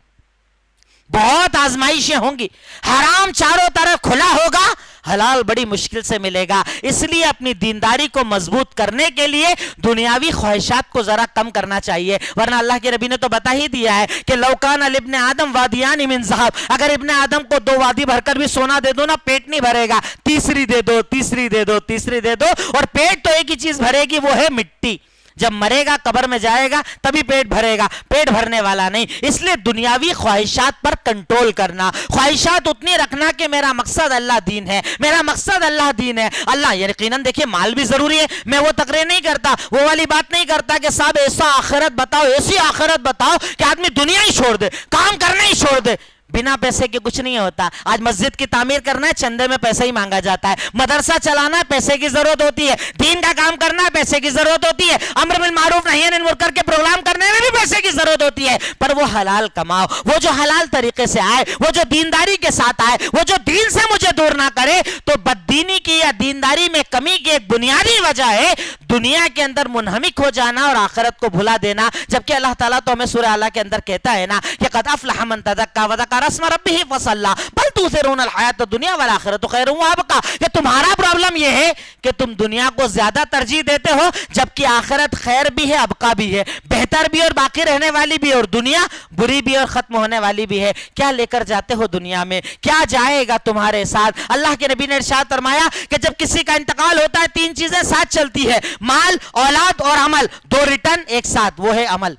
بہت آزمائشیں ہوں گی, حرام چاروں طرف کھلا ہوگا, حلال بڑی مشکل سے ملے گا. اس لیے اپنی دینداری کو مضبوط کرنے کے لیے دنیاوی خواہشات کو ذرا کم کرنا چاہیے. ورنہ اللہ کے نبی نے تو بتا ہی دیا ہے کہ لو کان لابن آدم وادیان من ذهب, اگر ابن آدم کو 2 وادی بھر کر بھی سونا دے دو نا, پیٹ نہیں بھرے گا. تیسری دے دو, تیسری دے دو, تیسری دے دو, اور پیٹ تو ایک ہی چیز بھرے گی, وہ ہے مٹی. جب مرے گا, قبر میں جائے گا, تبھی پیٹ بھرے گا, پیٹ بھرنے والا نہیں. اس لیے دنیاوی خواہشات پر کنٹرول کرنا, خواہشات اتنی رکھنا کہ میرا مقصد اللہ دین ہے, میرا مقصد اللہ دین ہے. اللہ یقیناً دیکھیں مال بھی ضروری ہے, میں وہ تقریر نہیں کرتا, وہ والی بات نہیں کرتا کہ صاحب ایسا آخرت بتاؤ, ایسی آخرت بتاؤ کہ آدمی دنیا ہی چھوڑ دے, کام کرنا ہی چھوڑ دے. بنا پیسے کے کچھ نہیں ہوتا. آج مسجد کی تعمیر کرنا ہے, چندے میں پیسہ ہی مانگا جاتا ہے. مدرسہ چلانا ہے, پیسے کی ضرورت ہوتی ہے. دین کا کام کرنا ہے, پیسے کی ضرورت ہوتی ہے. امر بالمعروف نہی عن المنکر کے پروگرام کرنے میں بھی پیسے کی ضرورت ہوتی ہے. پر وہ حلال کماؤ, وہ جو حلال طریقے سے آئے, وہ جو دینداری کے ساتھ آئے, وہ جو دین سے مجھے دور نہ کرے. تو بددینی کی یا دینداری میں کمی کی ایک بنیادی وجہ ہے دنیا کے اندر منہمک ہو جانا اور آخرت کو بھلا دینا. جبکہ اللہ تعالیٰ تو ہمیں سورہ اعلیٰ کے اندر کہتا ہے نا کہ قد افلح من تزکا وذکر اسم ربہ فصلی بل تؤثرون الحیاۃ الدنیا والآخرۃ خیر وابقی, کہ تمہارا پرابلم یہ ہے کہ تم دنیا کو زیادہ ترجیح دیتے ہو, جبکہ آخرت خیر بھی ہے, ابقا بھی ہے, بہتر بھی اور باقی رہنے والی بھی ہے, اور دنیا بری بھی اور ختم ہونے والی بھی ہے. کیا لے کر جاتے ہو دنیا میں, کیا جائے گا تمہارے ساتھ؟ اللہ کے نبی نے ارشاد فرمایا کہ جب کسی کا انتقال ہوتا ہے 3 چیزیں ساتھ چلتی ہے, مال, اولاد اور عمل. 2 ریٹرن ایک ساتھ, وہ ہے عمل.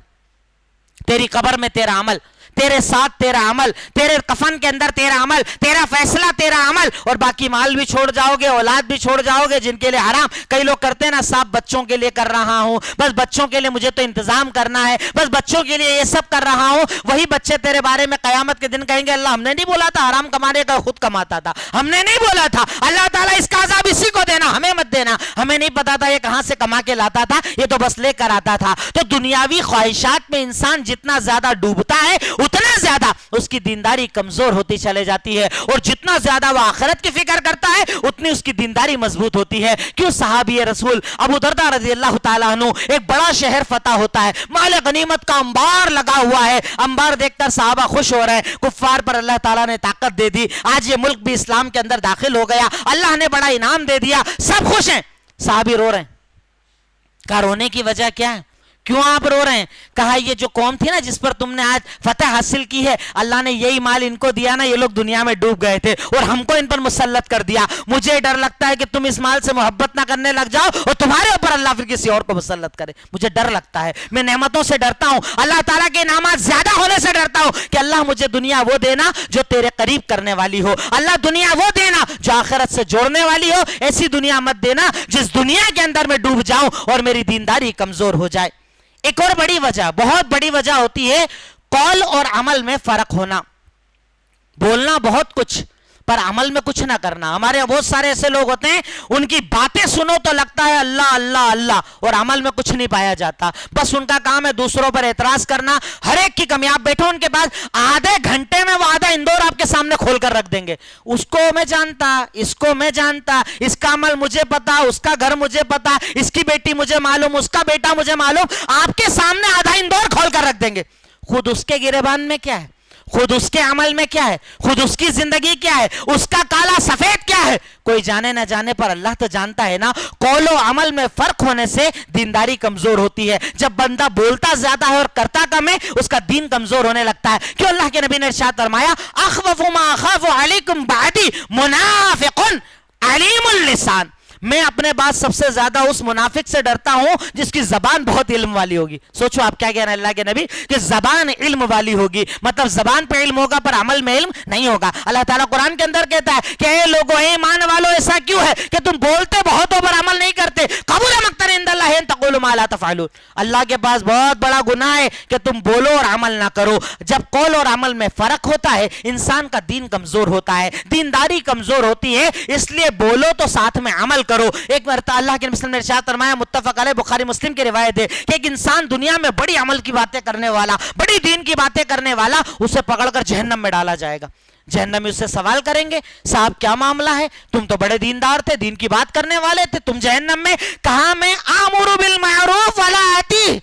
تیری قبر میں تیرا عمل, تیرے ساتھ تیرا عمل, تیرے کفن کے اندر تیرا عمل, تیرا فیصلہ تیرا عمل, اور باقی مال بھی چھوڑ جاؤ گے, اولاد بھی چھوڑ جاؤ گے جن کے لیے حرام. کئی لوگ کرتے ہیں نا, صاحب بچوں کے لیے کر رہا ہوں, بس بچوں کے لیے مجھے تو انتظام کرنا ہے, بس بچوں کے لیے یہ سب کر رہا ہوں. وہی بچے تیرے بارے میں قیامت کے دن کہیں گے اللہ ہم نے نہیں بولا تھا حرام کمانے کا, خود کماتا تھا, ہم نے نہیں بولا تھا. اللہ تعالیٰ اس کا عذاب اسی کو دینا, ہمیں مت دینا, ہمیں نہیں پتا تھا یہ کہاں سے کما کے لاتا تھا, یہ تو بس لے کر آتا تھا. تو دنیاوی خواہشات میں انسان جتنا زیادہ ڈوبتا ہے اتنا زیادہ اس کی دینداری کمزور ہوتی چلے جاتی ہے, اور جتنا زیادہ وہ آخرت کی فکر کرتا ہے اتنی اس کی دینداری مضبوط ہوتی ہے. کیوں صحابی رسول ابو درداء رضی اللہ تعالیٰ عنہ ایک بڑا شہر فتح ہوتا ہے, مال غنیمت کا انبار لگا ہوا ہے, انبار دیکھ کر صحابہ خوش ہو رہے ہیں, کفار پر اللہ تعالیٰ نے طاقت دے دی, آج یہ ملک بھی اسلام کے اندر داخل ہو گیا, اللہ نے بڑا انعام دے دیا, سب خوش ہیں. صحابی رو رہے ہیں. کہا رونے کی وجہ کیا ہے, کیوں آپ رو رہے ہیں؟ کہا یہ جو قوم تھی نا جس پر تم نے آج فتح حاصل کی ہے, اللہ نے یہی مال ان کو دیا نا, یہ لوگ دنیا میں ڈوب گئے تھے اور ہم کو ان پر مسلط کر دیا. مجھے ڈر لگتا ہے کہ تم اس مال سے محبت نہ کرنے لگ جاؤ اور تمہارے اوپر اللہ پھر کسی اور کو مسلط کرے. مجھے ڈر لگتا ہے, میں نعمتوں سے ڈرتا ہوں, اللہ تعالیٰ کے انعامات زیادہ ہونے سے ڈرتا ہوں کہ اللہ مجھے دنیا وہ دینا جو تیرے قریب کرنے والی ہو, اللہ دنیا وہ دینا جو آخرت سے جوڑنے والی ہو, ایسی دنیا مت دینا جس دنیا کے اندر میں ڈوب جاؤں اور میری دینداری کمزور ہو جائے. ایک اور بڑی وجہ, بہت بڑی وجہ ہوتی ہے قول اور عمل میں فرق ہونا. بولنا بہت کچھ پر عمل میں کچھ نہ کرنا. ہمارے بہت سارے ایسے لوگ ہوتے ہیں ان کی باتیں سنو تو لگتا ہے اللہ اللہ اللہ, اور عمل میں کچھ نہیں پایا جاتا. بس ان کا کام ہے دوسروں پر اعتراض کرنا, ہر ایک کی کمی. آپ بیٹھو ان کے پاس, آدھے گھنٹے میں وہ آدھا اندور آپ کے سامنے کھول کر رکھ دیں گے. اس کو میں جانتا, اس کو میں جانتا, اس کا عمل مجھے پتا, اس کا گھر مجھے پتا, اس کی بیٹی مجھے معلوم, اس کا بیٹا مجھے معلوم. آپ کے سامنے آدھا اندور کھول کر رکھ دیں گے. خود اس کے گریبان میں کیا ہے, خود اس کے عمل میں کیا ہے, خود اس کی زندگی کیا ہے, اس کا کالا سفید کیا ہے, کوئی جانے نہ جانے پر اللہ تو جانتا ہے نا. قول و عمل میں فرق ہونے سے دینداری کمزور ہوتی ہے. جب بندہ بولتا زیادہ ہے اور کرتا کم ہے, اس کا دین کمزور ہونے لگتا ہے. کیوں اللہ کے نبی نے ارشاد فرمایا اخوف ما اخاف علیکم بعدی منافق علیم اللسان, میں اپنے بعد سب سے زیادہ اس منافق سے ڈرتا ہوں جس کی زبان بہت علم والی ہوگی. سوچو آپ کیا کہہ رہے ہیں اللہ کے نبی, کہ زبان علم والی ہوگی, مطلب زبان پہ علم ہوگا پر عمل میں علم نہیں ہوگا. اللہ تعالیٰ قرآن کے اندر کہتا ہے کہ اے لوگو, اے ایمان والو, ایسا کیوں ہے کہ تم بولتے بہت ہو پر عمل نہیں کرتے. قبول مقتا عند اللہ ان تقولوا ما لا تفعلون, اللہ کے پاس بہت بڑا گناہ ہے کہ تم بولو اور عمل نہ کرو. جب قول اور عمل میں فرق ہوتا ہے انسان کا دین کمزور ہوتا ہے, دینداری کمزور ہوتی ہے. اس لیے بولو تو ساتھ میں عمل کرو. ایک مرتبہ اللہ کے نبی صلی اللہ علیہ وسلم نے ارشاد فرمایا, متفق علیہ, بخاری مسلم کی روایت ہے, کہ ایک انسان دنیا میں بڑی عمل کی باتیں کرنے والا, بڑی دین کی باتیں کرنے والا, اسے پکڑ کر جہنم میں ڈالا جائے گا. جہنم میں اس سے سوال کریں گے, صاحب کیا معاملہ ہے, تم تو بڑے دیندار تھے, دین کی بات کرنے والے تھے, تم جہنم میں. کہا میں آمر بالمعروف ولا آتی,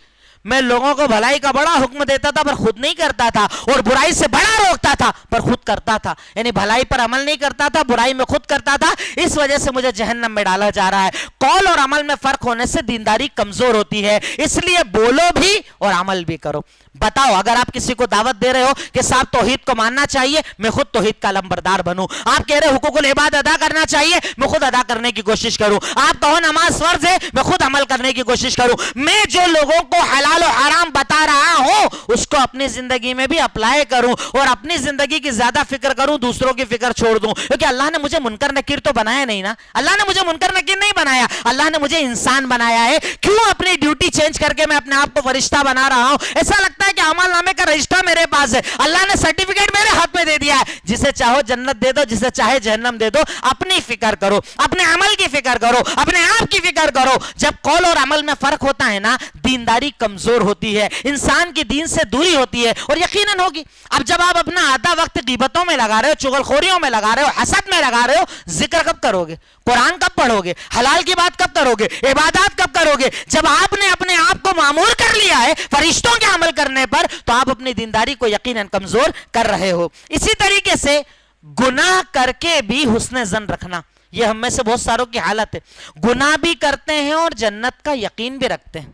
میں لوگوں کو بھلائی کا بڑا حکم دیتا تھا پر خود نہیں کرتا تھا, اور برائی سے بڑا روکتا تھا پر خود کرتا تھا. یعنی بھلائی پر عمل نہیں کرتا تھا, برائی میں خود کرتا تھا, اس وجہ سے مجھے جہنم میں ڈالا جا رہا ہے. قول اور عمل میں فرق ہونے سے دینداری کمزور ہوتی ہے. اس لیے بولو بھی اور عمل بھی کرو. بتاؤ, اگر آپ کسی کو دعوت دے رہے ہو کہ صاحب توحید کو ماننا چاہیے, میں خود توحید کا لمبردار بنوں. آپ کہہ رہے حقوق العباد ادا کرنا چاہیے, میں خود ادا کرنے کی کوشش کروں. آپ کہو نماز فرض ہے, میں خود عمل کرنے کی کوشش کروں. میں جو لوگوں کو حلال و حرام بتا رہا ہوں اس کو اپنی زندگی میں بھی اپلائی کروں, اور اپنی زندگی کی زیادہ فکر کروں, دوسروں کی فکر چھوڑ دوں. کیونکہ اللہ نے مجھے منکر نکیر تو بنایا نہیں نا, اللہ نے مجھے منکر نکیر نہیں بنایا, اللہ نے مجھے انسان بنایا ہے. کیوں اپنی ڈیوٹی چینج کر کے میں اپنے آپ کو فرشتہ بنا رہا ہوں؟ ایسا لگتا ہے کہ عمل نامے کا رجسٹر میرے پاس ہے, اللہ نے سرٹیفکیٹ میرے ہاتھ میں دے دیا ہے, جسے چاہو جنت دے دو, جسے چاہے جہنم دے دو. اپنی فکر کرو, اپنے عمل کی فکر کرو, اپنے آپ کی فکر کرو. جب قول اور عمل میں فرق ہوتا ہے نا, دینداری کمزور ہوتی ہے, انسان کی دین سے دوری ہوتی ہے, اور یقیناً ہوگی. اب جب آپ اپنا آدھا وقت غیبتوں میں لگا رہے ہو, چغل خوریوں میں لگا رہے ہو, حسد میں لگا رہے ہو, ذکر کب کرو گے, قرآن کب پڑھو گے, حلال کی بات کب کرو گے, عبادات کب کرو گے؟ جب آپ نے اپنے آپ کو معمور کر لیا ہے فرشتوں کے عمل کرنے پر, تو آپ اپنی دینداری کو یقیناً کمزور کر رہے ہو. اسی طریقے سے گناہ کر کے بھی حسن ظن رکھنا, یہ ہم میں سے بہت ساروں کی حالت ہے. گناہ بھی کرتے ہیں اور جنت کا یقین بھی رکھتے ہیں.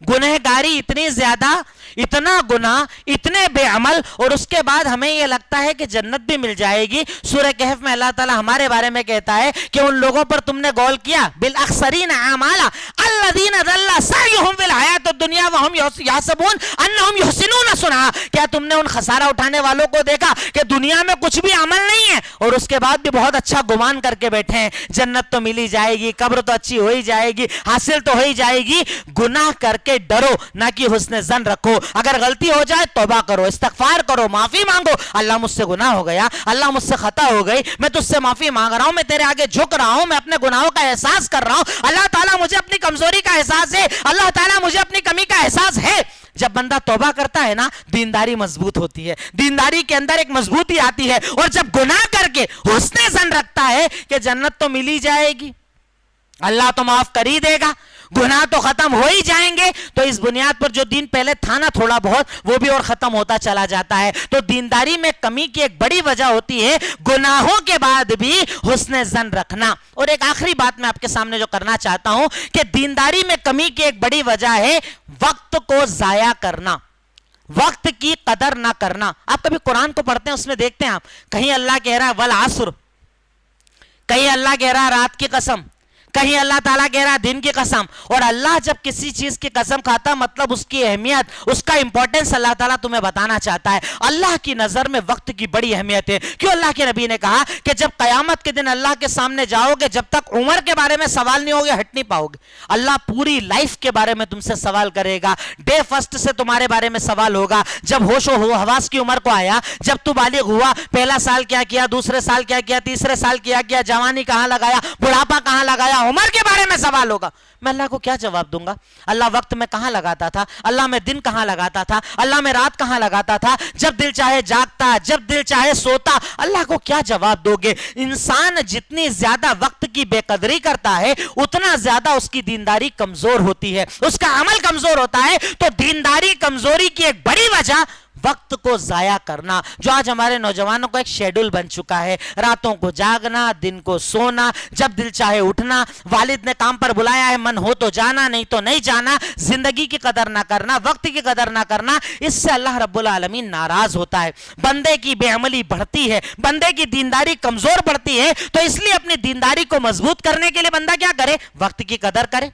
گنہگاری اتنی زیادہ, اتنا گناہ, اتنے بے عمل, اور اس کے بعد ہمیں یہ لگتا ہے کہ جنت بھی مل جائے گی. سورہ کہف میں اللہ تعالیٰ ہمارے بارے میں کہتا ہے کہ ان لوگوں پر تم نے غور کیا, بالاخسرین اعمالا الذین ضل سعیہم فی الحیاۃ الدنیا وہم یحسبون انہم یحسنون صنعا, کیا تم نے ان خسارہ اٹھانے والوں کو دیکھا کہ دنیا میں کچھ بھی عمل نہیں ہے اور اس کے بعد بھی بہت اچھا گمان کر کے بیٹھے ہیں, جنت تو مل ہی جائے گی, قبر تو اچھی ہو ہی جائے گی, حاصل تو ہو ہی جائے گی. گناہ کر کے ڈرو, نہ کہ حسن ظن رکھو. اگر غلطی ہو جائے توبہ کرو, استغفار کرو, معافی مانگو, اللہ مجھ سے گناہ ہو گیا, اللہ مجھ سے خطا ہو گئی, میں تجھ سے معافی مانگ رہا ہوں, میں تیرے آگے جھک رہا ہوں, میں اپنے گناہوں کا احساس کر رہا ہوں, اللہ تعالیٰ مجھے اپنی کمزوری کا احساس ہے, اللہ تعالیٰ مجھے اپنی کمی کا احساس ہے. جب بندہ توبہ کرتا ہے نا دینداری مضبوط ہوتی ہے, دینداری کے اندر ایک مضبوطی آتی ہے, اور جب گناہ کر کے حسن ظن رکھتا ہے کہ جنت تو مل ہی جائے گی, اللہ تو معاف کر ہی دے گا, گناہ تو ختم ہو ہی جائیں گے, تو اس بنیاد پر جو دین پہلے تھا نا تھوڑا بہت وہ بھی اور ختم ہوتا چلا جاتا ہے. تو دینداری میں کمی کی ایک بڑی وجہ ہوتی ہے گناہوں کے بعد بھی حسن ظن رکھنا. اور ایک آخری بات میں آپ کے سامنے جو کرنا چاہتا ہوں کہ دینداری میں کمی کی ایک بڑی وجہ ہے وقت کو ضائع کرنا, وقت کی قدر نہ کرنا. آپ کبھی قرآن کو پڑھتے ہیں, اس میں دیکھتے ہیں آپ کہیں اللہ کہہ رہا ہے والعصر, کہیں اللہ کہہ رہا ہے رات کی قسم, کہیں اللہ تعالیٰ کہہ رہا ہے دن کی قسم. اور اللہ جب کسی چیز کی قسم کھاتا مطلب اس کی اہمیت, اس کا امپورٹنس اللہ تعالیٰ تمہیں بتانا چاہتا ہے. اللہ کی نظر میں وقت کی بڑی اہمیت ہے. کیوں اللہ کے نبی نے کہا کہ جب قیامت کے دن اللہ کے سامنے جاؤ گے, جب تک عمر کے بارے میں سوال نہیں ہوگا ہٹ نہیں پاؤ گے. اللہ پوری لائف کے بارے میں تم سے سوال کرے گا, ڈے فرسٹ سے تمہارے بارے میں سوال ہوگا. جب ہوش و حواس کی عمر کو آیا, جب تو بالغ ہوا, پہلا سال کیا کیا, دوسرے سال کیا کیا, تیسرے سال کیا کیا, جوانی کہاں لگایا, بڑھاپا کہاں لگایا, عمر کے بارے میں سوال ہوگا. میں اللہ کو کیا جواب دوں گا؟ اللہ وقت میں کہاں لگاتا تھا, اللہ میں دن کہاں لگاتا تھا, اللہ میں رات کہاں لگاتا تھا, جب دل چاہے جاگتا, جب دل چاہے سوتا. اللہ کو کیا جواب دو گے؟ انسان جتنی زیادہ وقت کی بے قدری کرتا ہے اتنا زیادہ اس کی دینداری کمزور ہوتی ہے, اس کا عمل کمزور ہوتا ہے. تو دینداری کمزوری کی ایک بڑی وجہ وقت کو ضائع کرنا, جو آج ہمارے نوجوانوں کو ایک شیڈول بن چکا ہے. راتوں کو جاگنا, دن کو سونا, جب دل چاہے اٹھنا, والد نے کام پر بلایا ہے من ہو تو جانا, نہیں تو نہیں جانا, زندگی کی قدر نہ کرنا, وقت کی قدر نہ کرنا. اس سے اللہ رب العالمین ناراض ہوتا ہے, بندے کی بے عملی بڑھتی ہے, بندے کی دینداری کمزور پڑتی ہے. تو اس لیے اپنی دینداری کو مضبوط کرنے کے لیے بندہ کیا کرے؟ وقت کی قدر کرے,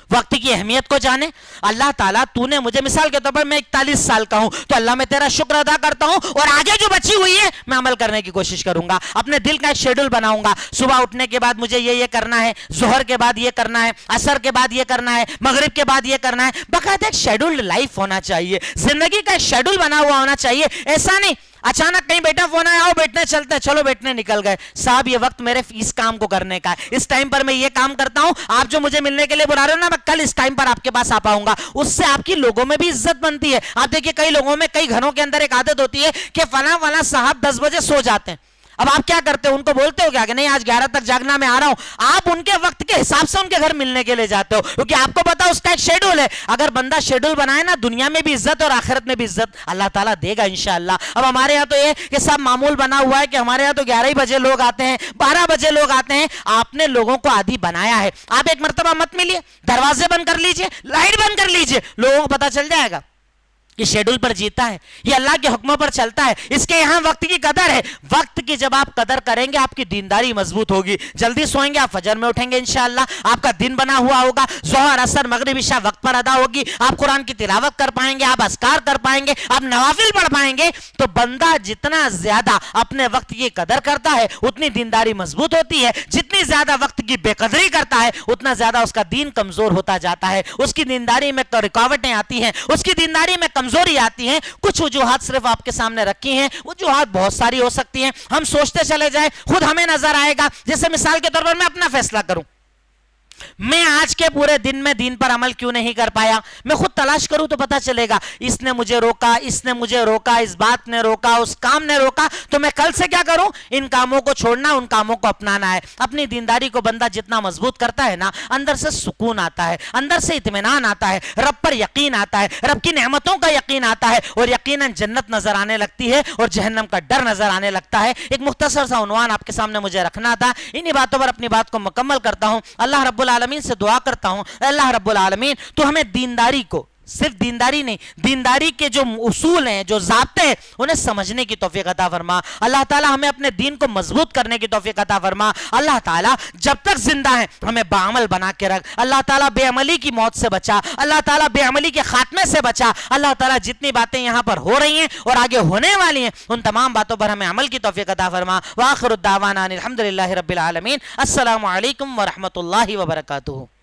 وقت کی اہمیت کو جانے. اللہ تعالیٰ تو نے مجھے, مثال کے طور پر میں 41 سال کا ہوں تو اللہ میں تیرا شکر ادا کرتا ہوں, اور آگے جو بچی ہوئی ہے میں عمل کرنے کی کوشش کروں گا, اپنے دل کا ایک شیڈول بناؤں گا. صبح اٹھنے کے بعد مجھے یہ کرنا ہے, ظہر کے بعد یہ کرنا ہے, عصر کے بعد یہ کرنا ہے, مغرب کے بعد یہ کرنا ہے. باقاعدہ ایک شیڈول لائف ہونا چاہیے, زندگی کا ایک شیڈول بنا ہوا ہونا چاہیے. ایسا نہیں اچانک کہیں بیٹا فون آیا, آؤ بیٹھنے چلتے ہیں, چلو بیٹھنے نکل گئے. صاحب یہ وقت میرے اس کام کو کرنے کا ہے, اس ٹائم پر میں یہ کام کرتا ہوں, آپ جو مجھے ملنے کے لیے بلا رہے ہو نا میں کل اس ٹائم پر آپ کے پاس آ پاؤں گا. اس سے آپ کی لوگوں میں بھی عزت بنتی ہے. آپ دیکھیے کئی لوگوں میں, کئی گھروں کے اندر ایک عادت ہوتی ہے کہ فلاں فلاں صاحب 10 بجے سو جاتے ہیں. اب آپ کیا کرتے ہو؟ ان کو بولتے ہو کیا کہ نہیں آج 11 تک جاگنا میں آ رہا ہوں. آپ ان کے وقت کے حساب سے ان کے گھر ملنے کے لیے جاتے ہو, کیونکہ آپ کو پتا اس کا ایک شیڈول ہے. اگر بندہ شیڈول بنائے نا, دنیا میں بھی عزت اور آخرت میں بھی عزت اللہ تعالیٰ دے گا انشاءاللہ. اب ہمارے یہاں تو یہ کہ سب معمول بنا ہوا ہے کہ ہمارے یہاں تو 11 ہی بجے لوگ آتے ہیں, 12 بجے لوگ آتے ہیں. آپ نے لوگوں کو عادی بنایا ہے. آپ ایک مرتبہ مت ملیے, دروازے بند کر لیجئے, لائٹ بند کر لیجئے, لوگوں کو پتا چل جائے گا یہ شیڈول پر جیتا ہے, یہ اللہ کے حکموں پر چلتا ہے, اس کے یہاں وقت کی قدر ہے. وقت کی جب آپ قدر کریں گے آپ کی دینداری مضبوط ہوگی. جلدی سوئیں گے, آپ فجر میں اٹھیں گے انشاءاللہ, آپ کا دن بنا ہوا ہوگا, ظہر عصر مغرب عشاء وقت پر ادا ہوگی, آپ قرآن کی تلاوت کر پائیں گے, آپ اذکار کر پائیں گے, آپ نوافل پڑھ پائیں گے. تو بندہ جتنا زیادہ اپنے وقت کی قدر کرتا ہے اتنی دینداری مضبوط ہوتی ہے. جتنی زیادہ وقت کی بے قدری کرتا ہے اتنا زیادہ اس کا دین کمزور ہوتا جاتا ہے, اس کی دینداری میں رکاوٹیں آتی ہیں, اس کی دینداری میں کمزوری آتی ہیں. کچھ وجوہات صرف آپ کے سامنے رکھی ہیں, وجوہات بہت ساری ہو سکتی ہیں. ہم سوچتے چلے جائیں خود ہمیں نظر آئے گا. جیسے مثال کے طور پر میں اپنا فیصلہ کروں, میں آج کے پورے دن میں دین پر عمل کیوں نہیں کر پایا, میں خود تلاش کروں تو پتا چلے گا اس نے مجھے روکا, اس نے مجھے روکا, اس بات نے روکا, اس کام نے روکا. تو میں کل سے کیا کروں؟ ان کاموں کو چھوڑنا, ان کاموں کو اپنانا ہے. اپنی دینداری کو بندہ جتنا مضبوط کرتا ہے نا, اندر سے سکون آتا ہے, اندر سے اطمینان آتا ہے, رب پر یقین آتا ہے, رب کی نعمتوں کا یقین آتا ہے, اور یقیناً جنت نظر آنے لگتی ہے اور جہنم کا ڈر نظر آنے لگتا ہے. ایک مختصر سا عنوان آپ کے سامنے مجھے رکھنا تھا, انہی باتوں پر اپنی بات کو مکمل کرتا ہوں. اللہ رب العالمین سے دعا کرتا ہوں, اللہ رب العالمین تو ہمیں دینداری کو, صرف دینداری نہیں, دینداری کے جو اصول ہیں, جو ضابطے ہیں, انہیں سمجھنے کی توفیق عطا فرما. اللہ تعالیٰ ہمیں اپنے دین کو مضبوط کرنے کی توفیق عطا فرما. اللہ تعالیٰ جب تک زندہ ہیں ہمیں باعمل بنا کے رکھ. اللہ تعالیٰ بے عملی کی موت سے بچا, اللہ تعالیٰ بے عملی کے خاتمے سے بچا. اللہ تعالیٰ جتنی باتیں یہاں پر ہو رہی ہیں اور آگے ہونے والی ہیں ان تمام باتوں پر ہمیں عمل کی توفیق عطا فرما. وآخر الدعوانا الحمدللہ رب العالمین. السلام علیکم ورحمۃ اللہ وبرکاتہ.